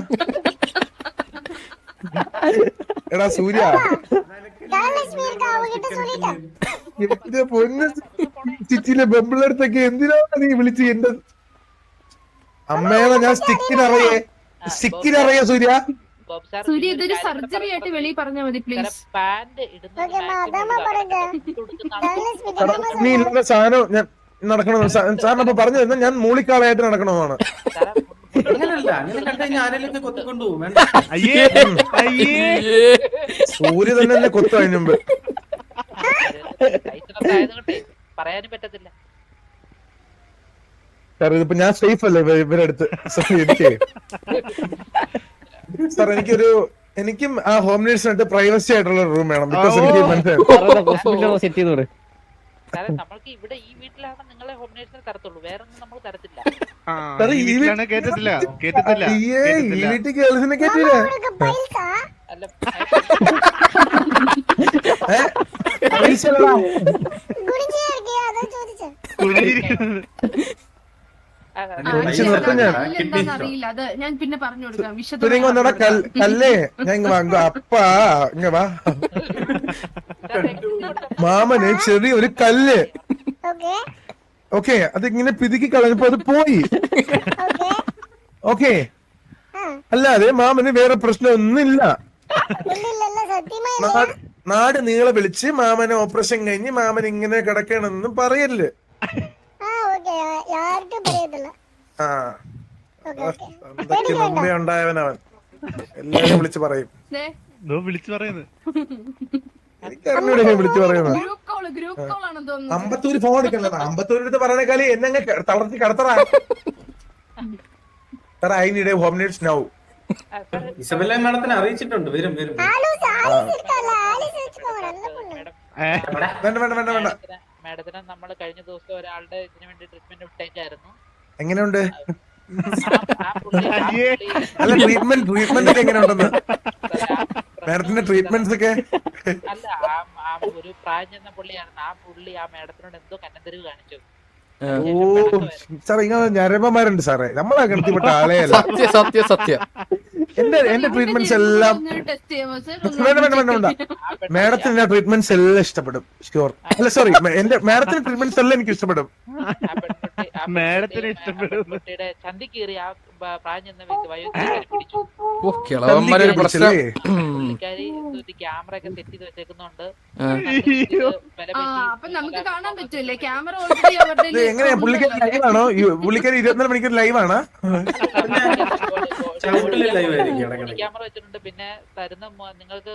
എടാ സൂര്യ എന്റെ പൊന്ന് ചിറ്റിയിലെ ബെമ്പിളടുത്തൊക്കെ എന്തിനാണ് നീ വിളിച്ച്? എന്റെ അമ്മേനെ ഞാൻ സ്റ്റിക്കിനറിയേ സൂര്യ. സൂര്യ ഇതൊരു സർജറി ആയിട്ട് വെളിയിൽ പറഞ്ഞാൽ മതി പ്ലീസ്. നീ ഇല്ലാത്ത സാധനം ഞാൻ നടക്കണം സാറിനപ്പൊ പറഞ്ഞു തരുന്ന ഞാൻ മൂളിക്കാളായിട്ട് നടക്കണമെന്നാണ്. അങ്ങനല്ല, അങ്ങനെ കണ്ടുകഴിഞ്ഞാൽ ആരെങ്കിലും കൊത്തിക്കൊണ്ടുപോകും. സൂര്യ തന്നെ എന്നെ കൊത്തു അതിന് മുമ്പ്. പറയാനും പറ്റത്തില്ല സാർ ഇതിപ്പോ ഞാൻ സേഫ് അല്ലേ ഇവരുടെ അടുത്ത്? എനിക്ക് സാർ എനിക്കും ആ ഹോം നേഴ്സിനായിട്ട് പ്രൈവസി ആയിട്ടുള്ള റൂം വേണം. ബിക്കോസ് എനിക്ക് മനസ്സിലായി നമ്മൾക്ക് ഇവിടെ ഈ വീട്ടിലാണ് നിങ്ങളെ ഹോം നേഴ്സിനെ തരത്തുള്ളൂ, വേറെ ഒന്നും നമ്മൾ തരത്തില്ല. ഈ വീട്ടിൽ ഗേൾസിനെ കേട്ടില്ല. അറിയില്ല, അത് ഞാൻ പിന്നെ പറഞ്ഞു കൊടുക്കാം. കല്ലേ ഞാൻ അപ്പാ ഇങ്ങ വാ. മാമന് ചെറിയ ഒരു കല്ല്. ഓക്കെ അതിങ്ങനെ പിതുക്കി കളഞ്ഞപ്പോ അത് പോയി. ഓക്കെ അല്ലാതെ മാമന് വേറെ പ്രശ്നമൊന്നുമില്ല. നാട് നീളെ വിളിച്ച് മാമനെ ഓപ്പറേഷൻ കഴിഞ്ഞ് മാമൻ ഇങ്ങനെ കിടക്കണമെന്നും പറയല്ലേ. ആ എന്തൊക്കെ മുമ്പേ ഉണ്ടായവനവൻ എല്ലാരും വിളിച്ച് പറയും. വിളിച്ചു പറയുന്നത് എനിക്കറിഞ്ഞൂടെ വിളിച്ചു പറയുന്നത്. ഗ്രൂപ്പ് കോൾ ആണെന്ന് തോന്നുന്നു. അമ്പത്തൂര് ഫോൺ എടുക്കണ്ട. അമ്പത്തൂരിന്റെ അടുത്ത് പറയണേക്കാളി എന്നെ തളർത്തി കടത്തറ. Sir I need a home needs now. Isabella മാഡത്തിനെ അറിയിച്ചിട്ടുണ്ട്. വരും വരും. വേണ്ട. മാഡത്തിന് നമ്മൾ കഴിഞ്ഞ ദിവസം ഒരാളുടെ ഇതിനു വേണ്ടി ട്രീറ്റ്മെന്റ് വിട്ടേക്കായിരുന്നു. എങ്ങനെയുണ്ട്? അല്ല ട്രീറ്റ്മെന്റ് ഒക്കെ എങ്ങനെയുണ്ടെന്ന് മാഡത്തിന്റെ ട്രീറ്റ്മെന്റ്സ് ഒക്കെ. അല്ല ഒരു പ്രായം ചെന്ന പുള്ളിയായിരുന്നു. ആ പുള്ളി ആ മാഡത്തിനോട് എന്തോ കന്നന്തരിവ് കാണിച്ചു. സാറേ ഇങ്ങനെ ഞരമ്പന്മാരുണ്ട് സാറേ. നമ്മളെ കടത്തിപ്പെട്ട ആളെ അല്ല. സത്യം എന്റെ ട്രീറ്റ്മെന്റ്സ് എല്ലാം വേണ്ട. മാഡത്തിന് ട്രീറ്റ്മെന്റ്സ് എല്ലാം ഇഷ്ടപ്പെടും. ഷ്യൂർ. അല്ല സോറി, എന്റെ മാഡത്തിന്റെ ട്രീറ്റ്മെന്റ്സ് എല്ലാം എനിക്ക് ഇഷ്ടപ്പെടും. മാഡത്തിന് ഇഷ്ടപ്പെടും. കുട്ടിയുടെ ചന്തി കീറി ആ പ്രായം ചെന്ന വയോധികരെ പിടിച്ചു. കിളവന്മാരൊരു പ്രശ്നം. പുള്ളിക്കാരി ക്യാമറ ഒക്കെ സെറ്റ് ചെയ്ത് വെച്ചേക്കുന്നുണ്ട്. അപ്പൊ നമുക്ക് കാണാൻ പറ്റൂലേ ക്യാമറ? എങ്ങനെയാ പുള്ളിക്കാരി ലൈവാണോ? പുള്ളിക്കാരി 24 മണിക്കൂർ ലൈവാണ്. ക്യാമറ വെച്ചിട്ടുണ്ട്. പിന്നെ തരുന്ന നിങ്ങൾക്ക്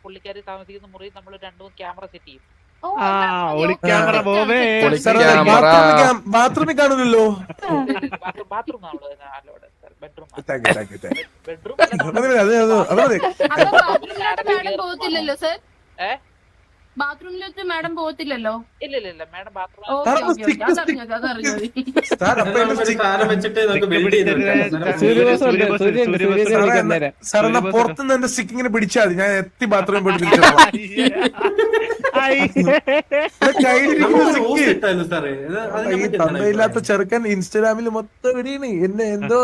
പുള്ളിക്കാരി താമസിക്കുന്ന മുറി നമ്മൾ 2-3 ക്യാമറ സെറ്റ് ചെയ്യും. ബാത്റൂമിൽ കാണുമല്ലോ. ബാത്റൂം പോകത്തില്ലല്ലോ സർ? ബാത്റൂമിലേക്ക് മാഡം പോകത്തില്ലല്ലോ? ഇല്ല മാഡം ബാത്റൂം വെച്ചിട്ട് നമുക്ക് ബിൽഡ് സാർ എന്നാ പുറത്തുനിന്ന് എന്റെ സ്റ്റിക്ക് ഇങ്ങനെ പിടിച്ചാൽ മതി. ഞാൻ എത്തി ബാത്റൂമിൽ പോയിട്ട് തിരിച്ചു. തന്തയില്ലാത്ത ചെറുക്കൻ ഇൻസ്റ്റാഗ്രാമിൽ മൊത്തം വിടിയാണ് എന്നെ എന്തോ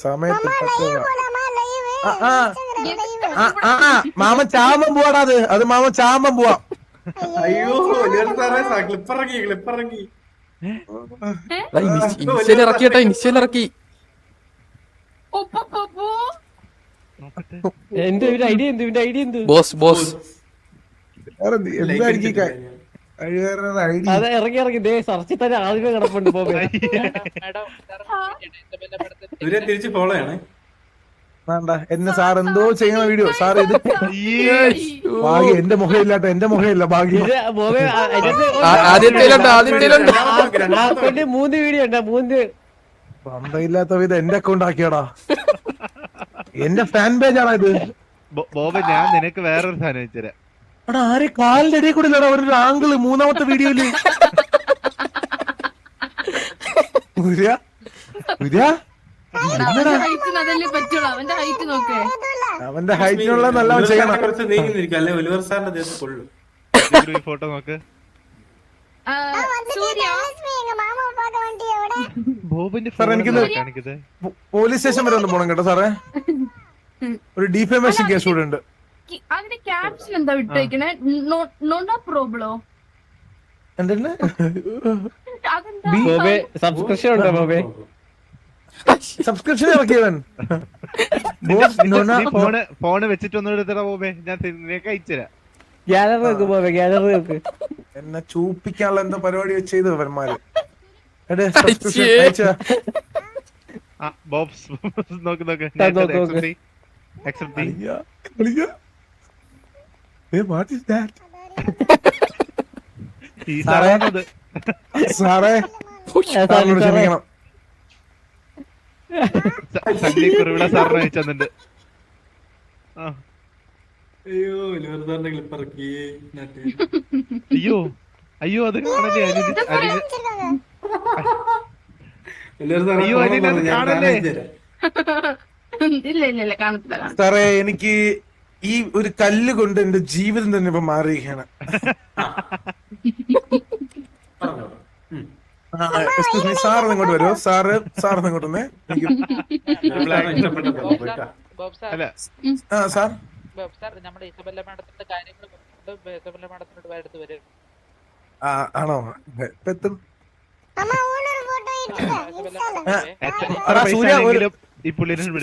സമയത്ത്. മാമൻ ചാമ്പൻ പോവാടാ. അത് മാമൻ ചാമ്പൻ പോവാ. അയ്യോ ക്ലിപ്പിറങ്ങി ഇനിഷ്യൽ ഇറക്കി. എന്റെ ഒരു ഐഡിയ എന്ത് ബോസ് എന്തായിരിക്കും അത് ഇറങ്ങി ദേ സർച്ചിൽ തന്നെ ആദ്യമേ കിടപ്പുണ്ട്. ഇവരെ തിരിച്ച് ഫോളോ ആണ്. വേണ്ട എന്നെ സാർ എന്തോ ചെയ്യുന്ന വീഡിയോ സാർ. ഇത് ഭാഗ്യം എന്റെ മുഖമില്ലാട്ടോ. എന്റെ മുഖമില്ല ഭാഗ്യം. ആദ്യത്തിലുണ്ട് 3 വീഡിയോ ഉണ്ട്. 3 പന്തയില്ലാത്ത വിധം എന്റെ അക്കൗണ്ട് ആക്കിയാടാ. എന്റെ ഫാൻ പേജ് ആണോ ഇത്? ബോബ ഞാൻ നിനക്ക് വേറൊരു സാധനം വെച്ചുതരാം. എടാ ആരെ കാലിന്റെ ഇടയിൽ കൂടെ ഇല്ലടാ ഒരു ആംഗിള് 3ാമത്തെ വീഡിയോയില്. അവന്റെ ഹൈറ്റിനുള്ള നല്ല ചെയ്യണം. കുറച്ച് നീങ്ങി അല്ലെ ഒലിവർ സാറിന്റെ ദേഹത്ത് കൊള്ളു. ഫോട്ടോ നോക്ക്. പോലീസ് സ്റ്റേഷൻ വരെ ഒന്ന് പോണം കേട്ടോ സാറേ. ഒരു ഡിഫേമേഷൻ കേസ് കൂടെ ഉണ്ട്. അതിന്റെ ക്യാപ്ഷൻ എന്താ വിട്ടേക്കണേ? നോട്ട് പ്രോബ്ലോ? സബ്സ്ക്രിപ്ഷൻ ഉണ്ടോ ബോബേ? സബ്സ്ക്രിപ്ഷൻ ഇറക്കിയവൻ ഫോണ് വെച്ചിട്ട് ഒന്നും എടുത്തടാ ബോബേ. ഞാൻ നിനക്ക് അയച്ചുതരാം. ഗാലറി നോക്ക് ബോബേ, ഗാലറി നോക്ക്. എന്നെ ചൂപ്പിക്കാനുള്ള എന്താ പരിപാടി ചെയ്തു അവന്മാര്. ബോബ്സ് നോക്ക് സാറേ ക്ഷമിക്കണം. ഇവിടെ സാറിന് അയച്ചെന്നുണ്ട്. അയ്യോ ഒലിവർ സാറിന്റെ ക്ലിപ്പിറക്കി. അയ്യോ അത് കാണല്ലേ. സാറേ എനിക്ക് ഈ ഒരു കല്ല് കൊണ്ട് എന്റെ ജീവിതം തന്നെ ഇപ്പൊ മാറിയിരിക്കുകയാണ്. സാറ് ഇങ്ങോട്ട് വരുമോ? സാറ് ഇങ്ങോട്ട് വന്നേ. സാർ നമ്മുടെ ഇസബെല്ല മാഡത്തിന്റെ കാര്യങ്ങൾ ഇസബെല്ല മാഡത്തിനോട് എടുത്ത് വരും. ആണോ? എത്തും.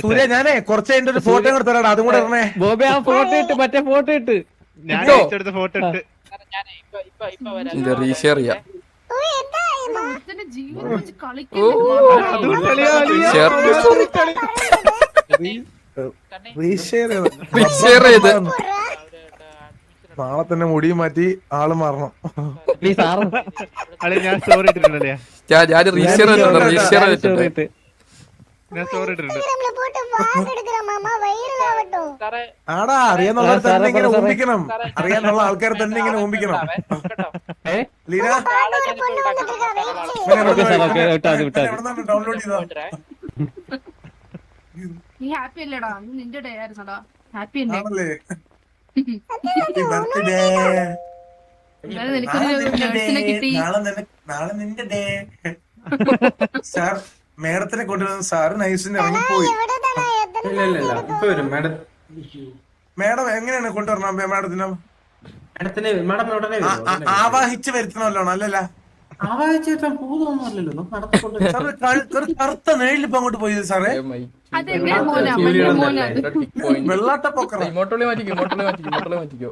സൂര്യ ഞാനേ കുറച്ച് അതിന്റെ ഒരു ഫോട്ടോ കൂടെ തരാടാ. അതും കൂടെ ഇടണേ ബോബേ. ആ ഫോട്ടോ ഇട്ട് മറ്റേ ഫോട്ടോ ഇട്ട് ഞാൻ ഫോട്ടോ ഇട്ട് റീഷെയർ ചെയ്യാം. റീഷെയർ Reshare ചെയ്ത്. നാളെ തന്നെ മുടിയും മാറ്റി ആള് മാറണം. അളി ഞാൻ സ്റ്റോറി ഇട്ടിട്ടുണ്ടല്ലേ, ഞാൻ റീഷെയർ ചെയ്തിട്ടുണ്ട്. ഞാൻ സ്റ്റോറി ഇട്ടിട്ടുണ്ട്. ആടാ അറിയാന്നുള്ള തന്നെ ഇങ്ങനെ ഓമ്പിക്കണം, അറിയാനുള്ള ആൾക്കാരെ തന്നെ ഇങ്ങനെ ഓമ്പിക്കണം. ലീന ഡൗൺലോഡ് ചെയ്തോ? നീ ഹാപ്പി അല്ലേടാ? നിന്റെ ഡേ ആയിരുന്നടാ. ഹാപ്പി അല്ലേ? ആണല്ലേ? Happy birthday. നിനക്കൊരു കിട്ടി. നാളെ നിന്റെ ഡേ. സാർ മേഡത്തിനെ കൊണ്ടുവരുന്ന സാറ് നൈസിന് ഇറങ്ങിപ്പോയി. ഇല്ല ഇപ്പൊ വരും മാഡം. മേഡം എങ്ങനെയാണ് കൊണ്ടുവരണം? മാഡത്തിന് മാഡം ഉടനെ വരും. ആവാഹിച്ച് വരുത്തണമല്ലോ അല്ലല്ല? ആവാഹിച്ചേട്ടാ പൂതൊന്നുമല്ലല്ലോ, നടത്തിക്കൊണ്ട് കറുത്ത നേരിലിപ്പോ അങ്ങോട്ട് പോയത് സാറേ. അതെങ്ങനെ മോനാ? മഞ്ഞ മോനാ അത്. വെള്ളാട്ട പൊക്കറ ഇമോട്ടോളി മാറ്റിക്കോ.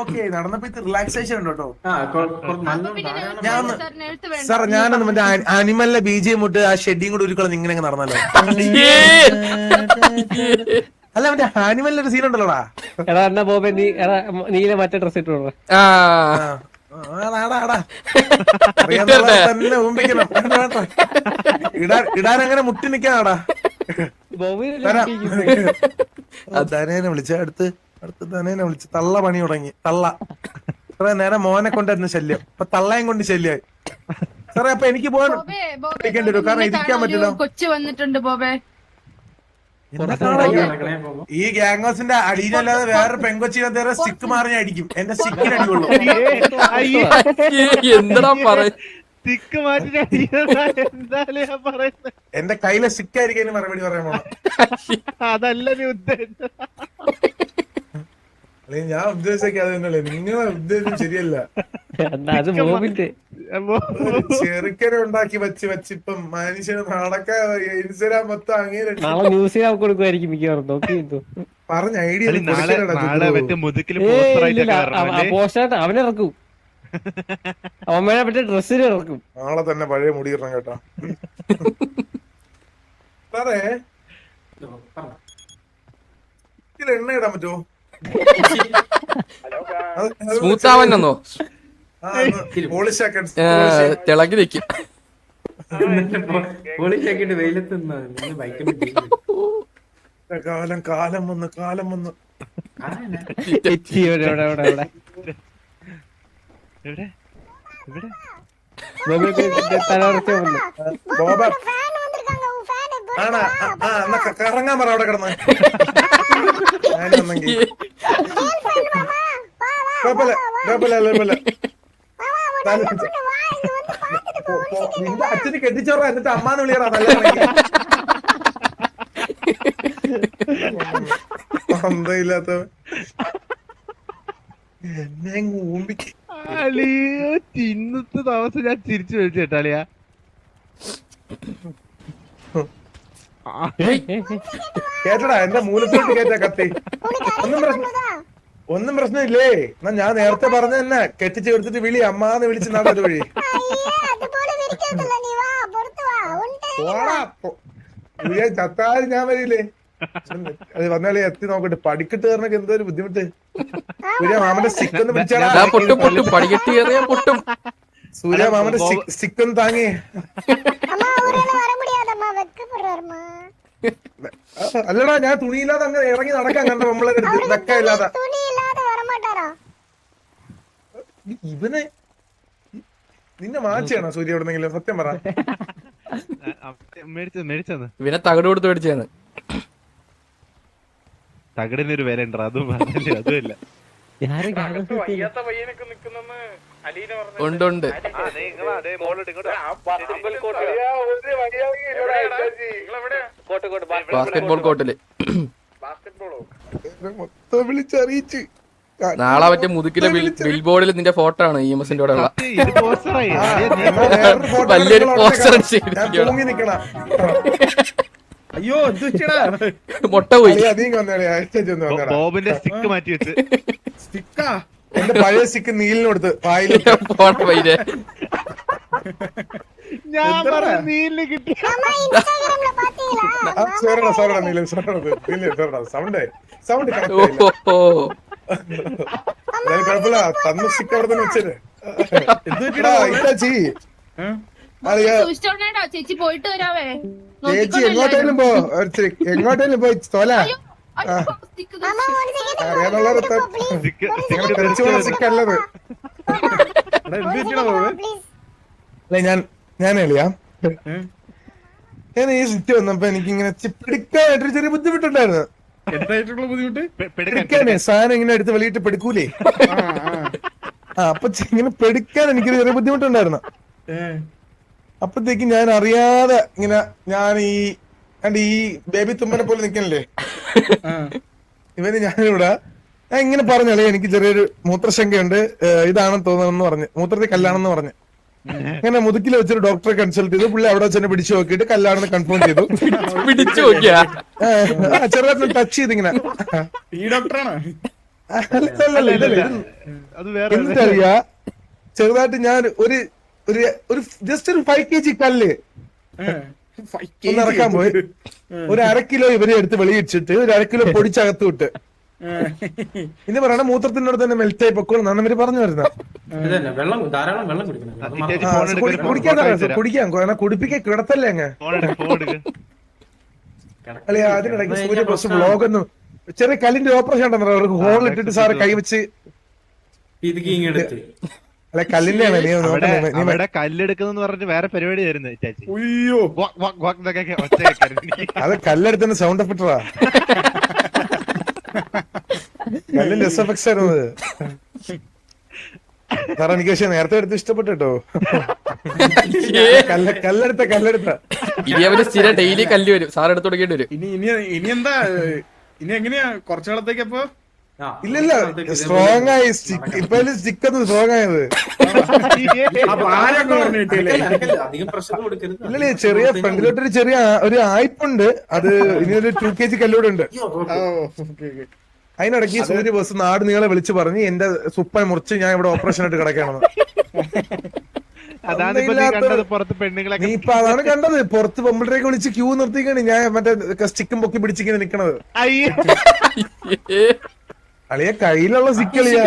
ഓക്കെ നടന്നപ്പോ റിലാക്സേഷൻ ഉണ്ട് കേട്ടോ. അപ്പൊ പിന്നെ നേരത്തെ വേണ്ട. സാർ ഞാനൊന്ന് മറ്റേ അനിമലിന്റെ ബീജിയം മുട്ട് ആ ഷെഡിയും കൂടെ ഉരുക്കളന്ന് ഇങ്ങനെ നടന്നല്ലോ. അല്ല മറ്റേ ആനിമലിന്റെ ഒരു സീൻ ഉണ്ടല്ലോടാ. എടാ എന്നാ ബോബെ നീല മറ്റേ ഡ്രസ് ഇട്ടു. തന്നെ ഊമ്പിക്കണം. ഇടാൻ അങ്ങനെ മുട്ടി നിക്കാടാ. ധനേനെ വിളിച്ച അടുത്ത് ധനേനെ വിളിച്ച് തള്ള പണി തുടങ്ങി. തള്ള ഇത്ര നേരം മോനെ കൊണ്ടായിരുന്നു ശല്യം, ഇപ്പൊ തള്ളയും കൊണ്ട് ശല്യമായി. സാറേ അപ്പൊ എനിക്ക് പോകാൻ ബോബേ, ബോബേ, ഇരിക്കേണ്ടി വരും, കാരണം ഇരിക്കാൻ ഒരു പറ്റില്ല. കൊച്ചു വന്നിട്ടുണ്ട് ബോബേ. ഈ ഗ്യാങ്സിന്റെ അടിയിലല്ലാതെ വേറെ പെങ്കൊച്ചിനെ സ്റ്റിക്ക് മാറി ഞാൻ അടിക്കും. എന്റെ സ്റ്റിക്കിന് അടികൊള്ളു. എന്താ പറയാ? തിക്ക് മാറ്റി എന്തായാലും ഞാൻ പറയുന്നത്. എന്റെ കയ്യിലെ സ്റ്റിക്കായിരിക്കും മറുപടി പറയാൻ പോണം. അതല്ല നീ ഉദ്ദേശിച്ചത്. അല്ലെങ്കിൽ ഞാൻ ഉദ്ദേശിക്കുക അത് തന്നെയല്ലേ. നിങ്ങളെ ഉദ്ദേശം ശരിയല്ല. അത് ബോബിന്റെ ചെറുക്കനെ ഉണ്ടാക്കി വെച്ചിപ്പം മനുഷ്യന് നടക്കാൻ ഇൻസ്റ്റഗ്രാം മൊത്തം അങ്ങനെ നാളെ ന്യൂസിൽ കൊടുക്കുമായിരിക്കും മിക്കവാറും. നോക്കി പറഞ്ഞ ഐഡിയ മുതുക്കില് പോസ്റ്റായിട്ട് അവനിറക്കും. അമ്മേനെ പറ്റിയ ഡ്രസ്സിന് ഇറക്കും. നാളെ തന്നെ പഴയ മുടി ഇറങ്ങാം കേട്ടോ. സാറേ ഇതിൽ എണ്ണ ഇടാൻ പറ്റുമോ? സ്മൂത്ത് ആവാനോ? പോളിഷാക്കാൻ തിളങ്ങി നിക്കും. പോളിഷാക്കിട്ട് വെയിലത്ത് കാലം വന്ന് ബോബ ആണാ? എന്നാ കറങ്ങാൻ പറ അവിടെ കിടന്ന്. ഞാനെന്നെങ്കിൽ നിന്റെ അച്ഛന് കെട്ടിച്ചോറ എന്നിട്ട് അമ്മാന്ന് വിളിയറാ. നല്ലയില്ലാത്ത എന്നെ ഊമ്പിക്ക്. ഇന്നത്തെ ദിവസം ഞാൻ തിരിച്ചു വിളിച്ചു കേട്ടാളിയാ. കേട്ടടാ എന്റെ മൂലത്തോട്ട് കേറ്റാ കത്തി. ഒന്നും പ്രശ്നമില്ലേ. എന്നാ ഞാൻ നേരത്തെ പറഞ്ഞ തന്നെ കെട്ടിച്ച് എടുത്തിട്ട് വിളി അമ്മാന്ന് വിളിച്ച് നടന്നത് വഴി. ചത്താലും ഞാൻ വരില്ലേ. അത് വന്നാലേ എത്തി നോക്കട്ടെ. പടിക്കിട്ട് കയറണൊക്കെ എന്തോ ഒരു ബുദ്ധിമുട്ട്. സൂര്യ മാമന്റെ സ്റ്റിക്ക് ഒന്ന് പിടിച്ചാടാ. സൂര്യ മാമന്റെ സ്റ്റിക്ക് ഒന്ന് താങ്ങി. അല്ലടാ ഞാൻ തുണിയില്ലാതെ അങ്ങ് ഇറങ്ങി നടക്കാൻ കണ്ട നമ്മളെ വെക്കമില്ലാതെ. ഇവനെ നിന്നെ മാറ്റിയാണോ സൂര്യ എവിടെന്നെങ്കിലും? സത്യം പറ. മേടിച്ചത് ഇവനെ തകട് കൊടുത്ത് മേടിച്ചാണ്. തകടിനൊരു വില ഉണ്ടോ? അതും അതുമില്ല. ഉണ്ട്. ബാസ്കറ്റ്ബോൾ കോർട്ടില് മൊത്തം വിളിച്ചറിയിച്ച്. നാളെ മറ്റേ മുതുക്കിലെ ബിൽ ബോർഡിൽ നിന്റെ ഫോട്ടോ ആണ് EMSന്റെ കൂടെ ഉള്ള വലിയൊരു പോസ്റ്റർ. അയ്യോ മുട്ട പോയി. ബോബിന്റെ സ്റ്റിക്ക് മാറ്റി വെച്ച്. സ്റ്റിക്കാ? എന്റെ പഴയ സ്റ്റിക്ക് നീലിന് കൊടുത്ത് പായില്. ഞാൻ പറഞ്ഞ നീലിന് കിട്ടി. സോറടാ നീല സോറടാ സൗണ്ട് ഓഹോ കുഴപ്പമില്ല തന്ന സ്റ്റിക്ക് അവിടെ തന്നെ വെച്ചത് സൂക്ഷിച്ചോണ്ടേടാ, ചേച്ചി പോയിട്ട് വരാവേ. ചേച്ചി എങ്ങോട്ടേലും പോ എങ്ങോട്ടേലും പോയി തോല അറിയാനുള്ളവർ സ്റ്റിക്കല്ലത് അല്ല ഞാനേളിയാ ഞാൻ ഈ സിറ്റ് വന്നപ്പോ എനിക്ക് ഇങ്ങനെ പിടിക്കാനായിട്ടൊരു ചെറിയ ബുദ്ധിമുട്ടുണ്ടായിരുന്നു. എന്തായിട്ടുള്ള ബുദ്ധിമുട്ട്? പിടിക്കാനേ സാധനം ഇങ്ങനെ എടുത്ത് വെളിയിട്ട് പിടിക്കൂലേ. അപ്പൊ ഇങ്ങനെ പിടിക്കാൻ എനിക്കൊരു ചെറിയ ബുദ്ധിമുട്ടുണ്ടായിരുന്നു. അപ്പത്തേക്ക് ഞാൻ അറിയാതെ ഇങ്ങനെ ഞാൻ ഈ ബേബി തുമ്മനെ പോലെ നിക്കണില്ലേ ഇവന് ഞാനിവിടെ ഞാൻ ഇങ്ങനെ പറഞ്ഞല്ലേ എനിക്ക് ചെറിയൊരു മൂത്രശങ്കയുണ്ട്, ഇതാണെന്ന് തോന്നണമെന്ന് പറഞ്ഞ് മൂത്രത്തിൽ കല്ലാണെന്ന് പറഞ്ഞ് അങ്ങനെ മുതുക്കിൽ വെച്ചൊരു ഡോക്ടറെ കൺസൾട്ട് ചെയ്തു. പുള്ളി അവിടെ വെച്ച് പിടിച്ചു നോക്കിയിട്ട് കല്ലാണെന്ന് കൺഫേം ചെയ്തു. പിടിച്ചു നോക്കിയാ ചെറുതായിട്ട് ടച്ച് ചെയ്തിങ്ങനെ ഈ ഡോക്ടറാണ്? എന്തറിയാ ചെറുതായിട്ട് ഞാൻ ഒരു ജസ്റ്റ് ഒരു 5 kg കല്ല് ഒന്ന് ഇറക്കാൻ പോയി. ഒരു 1/2 കിലോ ഇവരെ എടുത്ത് വെളിയിച്ചിട്ട് ഒരു 1/2 കിലോ പൊടിച്ചകത്ത് വിട്ട് ഇനി പറയണ മൂത്രത്തിനോട് തന്നെ മെൽറ്റ് ആയി പൊക്കോളാണ് ഇവര് പറഞ്ഞു വരുന്നത്. കുടിക്കാൻ കുടിപ്പിക്കാൻ കിടത്തല്ലേ അങ്ങ് അല്ലെ. അതിനിടയ്ക്ക് സൂര്യപ്രസ് വ്ലോഗ് ഒന്നും ചെറിയ കല്ലിന്റെ ഓപ്പറേഷൻ ഉണ്ടെന്ന് അവർക്ക് ഹോളിൽ ഇട്ടിട്ട് സാറ് കൈവച്ച് അല്ലെ കല്ലിന്റെ അവിടെ കല്ലെടുക്കുന്ന പറഞ്ഞിട്ട് വേറെ പരിപാടി ആയിരുന്നു ചേച്ചി. അത് കല്ലെടുത്തന്നെ സൗണ്ട് എഫക്ടറാ. കല്ലിന്റെ എസ് എഫ് എക്സ് ആയിരുന്നു സാറേ. എനിക്ക് പക്ഷെ നേരത്തെ എടുത്ത് ഇഷ്ടപ്പെട്ടു കേട്ടോ. കല്ലെടുത്ത ഇനി അവര് സ്ഥിരം ഡെയിലി കല്ല് വരും, സാർ എടുത്ത് തുടങ്ങേണ്ടി വരും. ഇനി എന്താ ഇനി എങ്ങനെയാ കുറച്ചു നാളത്തേക്ക്? അപ്പൊ ഇല്ല സ്ട്രോങ് ആയി ഇപ്പൊ സ്റ്റിക്ക് ഒന്ന് സ്ട്രോങ് ആയത്. ഇല്ലല്ലേ ചെറിയ ഫ്രണ്ടിലോട്ടൊരു ചെറിയ ഒരു ആയിപ്പുണ്ട്. അത് ഇനി ഒരു 2 kg കല്ലൂടെ ഉണ്ട്. അതിനിടയ്ക്ക് സൂര്യ ബസ് നാട് നീളെ വിളിച്ചു പറഞ്ഞ് എന്റെ സുപ്പ മുറിച്ച് ഞാൻ ഇവിടെ ഓപ്പറേഷൻ ആയിട്ട് കിടക്കണമെന്ന്. നീ ഇപ്പൊ അതാണ് കണ്ടത്. പുറത്ത് പെമ്പിളേക്ക് വിളിച്ച് ക്യൂ നിർത്തിക്കാണ് ഞാൻ മറ്റേ സ്റ്റിക്കും പൊക്കി പിടിച്ചിങ്ങനെ നിക്കണത്. അളിയ കയ്യിലുള്ള സിക്കളിയാ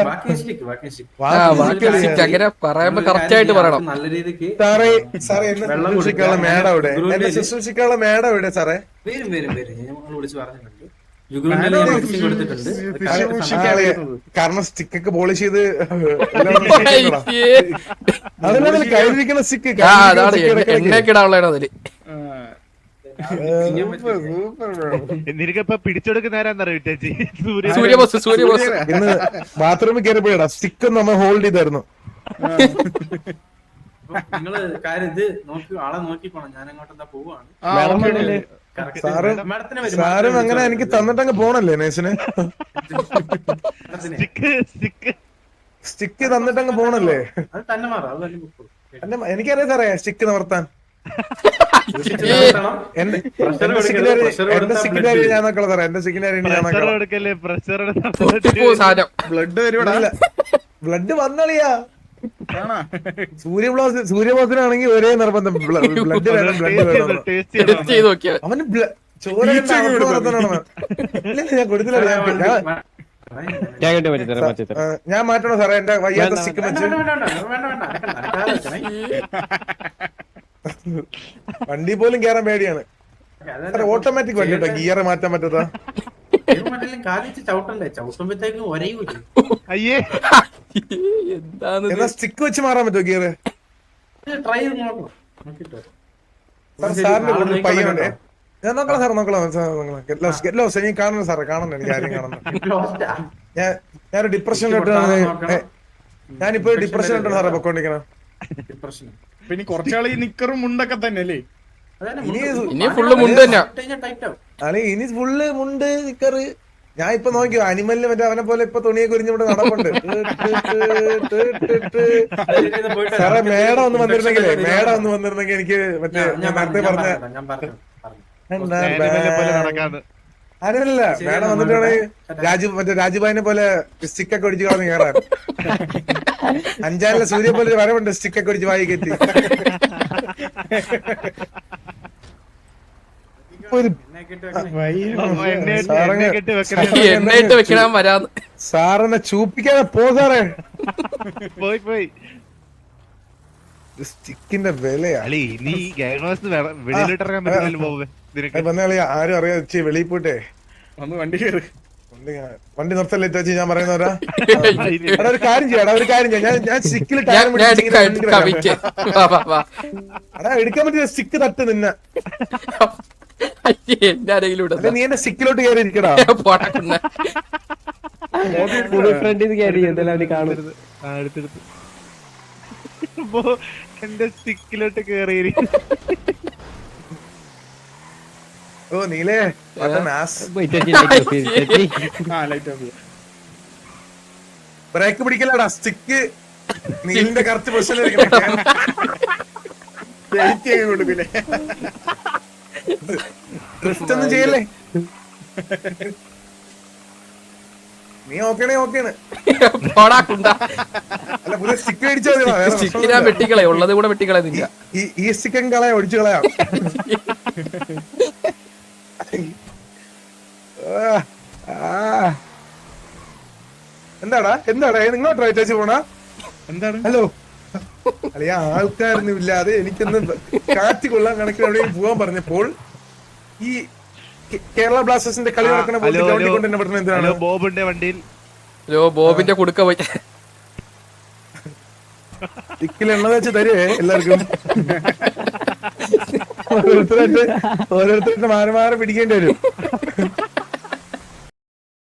അങ്ങനെ പറയുമ്പോ കറക്റ്റ് ആയിട്ട് പറയണം. സാറേ സാറേ എന്നെ ശുശ്രൂഷിക്കാനുള്ള മേഡം എവിടെ? എന്നെ ശുശ്രൂഷിക്കാനുള്ള മേഡം എവിടെ സാറേ? കാരണം സ്റ്റിക്കൊക്കെ പോളിഷ് ചെയ്ത് അതിനകത്ത് കയ്യിലിരിക്കുന്ന സ്റ്റിക്ക് എണ്ണക്കിടാനുള്ളതാണ് അതില്. നിനക്കിപ്പോ പിടിച്ചെടുക്കുന്നവരാന്നറിയോ ചേച്ചി? സൂര്യബോസ് ഇന്ന് ബാത്റൂമിൽ കയറിപ്പോയടാ സ്റ്റിക്ക് നമ്മൾ ഹോൾഡ് ചെയ്തായിരുന്നു. നിങ്ങള് കാര്യം ഇത് നോക്കി ആളെ നോക്കിക്കോണം. ഞാൻ അങ്ങോട്ടെന്താ പോവാണ്. സാറും അങ്ങനെ എനിക്ക് തന്നിട്ടങ്ങ് പോണല്ലേ നേഴ്സിന് സ്റ്റിക്ക് തന്നിട്ടങ്ങ് പോണല്ലേ? അത് തന്നെ മാറാം. അത് തന്നെ എനിക്കറിയാം സാറേ സ്റ്റിക്ക് നിവർത്താൻ. എന്റെ സിഗ്നറി ഞാൻ നോക്കണം സാറേ. എന്റെ സിഗ്നറി ഞാൻ ബ്ലഡ് വന്നളിയാ. സൂര്യബോസിനാണെങ്കിൽ ഒരേ നിർബന്ധം ബ്ലഡ് വേണം. അവന് ചോര ഞാൻ കൊടുത്തില്ല. ഞാൻ മാറ്റണോ സാറേ എന്റെ വയ്യാത്ത സ്റ്റിക്ക് വെച്ച്? വണ്ടി പോലും കേറാൻ പേടിയാണ്. ഓട്ടോമാറ്റിക് വണ്ടി കേട്ടോ, ഗിയർ മാറ്റാൻ പറ്റത്താ. അയ്യേ എന്നാ സ്റ്റിക്ക് വെച്ച് മാറാൻ പറ്റുമോ ഗിയർ? സാറിന്റെ കൂടുതൽ പയ്യനുണ്ട്. ഞാൻ നോക്കണം സാർ നോക്കണം. എനിക്ക് കാണണം സാറേ, കാണണം. എനിക്ക് ആരും കാണണം. ഞാനൊരു ഡിപ്രഷനിലോട്ടാണ്. ഞാനിപ്പോ ഡിപ്രഷനിലോട്ടാണ് സാറേ പൊക്കോണ്ടിരിക്കണം. പിന്നെ കുറച്ചാൾ ഈ നിക്കറും മുണ്ടൊക്കെ തന്നെ അല്ലേ? ഇനി ഫുള്ള് മുണ്ട് തന്നെയാ. ഇനി ഫുള്ള് മുണ്ട് നിക്കറ്. ഞാൻ ഇപ്പൊ നോക്കിയോ അനിമലിന് മറ്റേ അവനെ പോലെ ഇപ്പൊ തുണിയൊക്കെ ഉരിഞ്ഞിവിടെ നടപ്പുണ്ട്. സാറേ മേഡം ഒന്ന് വന്നിരുന്നെങ്കിൽ എനിക്ക് മറ്റേ നേരത്തെ പറഞ്ഞ ആരല്ല മേഡം വന്നിട്ടാണ് മറ്റേ രാജുഭായിനെ പോലെ സ്റ്റിക്കൊക്കെ ഒടിച്ച് കളഞ്ഞ് കയറാൻ. അഞ്ചാറിലെ സൂര്യ പോലെ വരവുണ്ട് സ്റ്റിക്കൊക്കെ ഒടിച്ച് വായി കയറ്റി. എണ്ണയിട്ട് വെക്കണം വരാന്ന്. സാറിനെ ചൂപ്പിക്കാതെ പോകാറേ. പോയി സ്റ്റിക്കിന്റെ വിലയാ. അളി നീ വെളിയിലിട്ടിറങ്ങാൻ പറ്റില്ലല്ലോ ബോബേ നിനക്ക്. വന്നളി ആരും അറിയാതെ വെളിയിൽ പോയിട്ടെ ഒന്ന് വണ്ടി കയറി. വണ്ടി നിർത്തല്ലേ വെച്ച് ഞാൻ പറയുന്നവരാ. ഒരു കാര്യം ചെയ്യാം, ഒരു കാര്യം ചെയ്യാം. ഞാൻ സ്റ്റിക്കിൽ എടുക്കാൻ പറ്റിയ സ്റ്റിക്ക് തട്ട് നിന്നെ. എന്റെ ആരെങ്കിലും നീ എന്റെ സ്റ്റിക്കിലോട്ട് കയറി ഇരിക്കടാ. ഫ്രണ്ടിൽ കയറി എന്തെല്ലാം അവന് കാണും. അടുത്തെടുത്ത് എന്റെ സ്റ്റിക്കിലോട്ട് കേറി. ഓ നീലേ ബ്രേക്ക് പിടിക്കലടാ. സ്റ്റിക്ക് നീലിന്റെ കറക്റ്റ് പൊസിഷനിൽ കൊടുക്കില്ലേ? ഡ്രിഫ്റ്റ് ഒന്നും ചെയ്യല്ലേ. നീ ഓക്കെയാണ്. അല്ല പുതിയ സ്റ്റിക്ക് സ്റ്റിക്കിനാ വെട്ടിക്കളെ ഉള്ളത് കൂടെ വെട്ടിക്കളെ നില്ല. ഈ സ്റ്റിക്കൻ കളയാ ഒടിച്ചു കളയാം. എന്താടാ നിങ്ങളോ ട്രൈ ചേച്ചി പോണ എന്താണ്? ഹലോ അളിയ ആൾക്കാരൊന്നും ഇല്ലാതെ എനിക്കൊന്ന് കാറ്റ് കൊള്ളാൻ കണക്കിന് എവിടെയും പോവാൻ പറഞ്ഞപ്പോൾ ഈ കേരള ബ്ലാസ്റ്റേഴ്സിന്റെ കളി നടക്കുന്ന കൊണ്ട് തന്നെ പറഞ്ഞത് എന്താണ്? ബോബിന്റെ വണ്ടിയിൽ ബോബിന്റെ കുടുക്ക പോയി ഇക്കിൽ എണ്ണ വെച്ച് തരുവേ എല്ലാവർക്കും. ഓരോരുത്തരായിട്ട് മാറി പിടിക്കേണ്ടി വരും.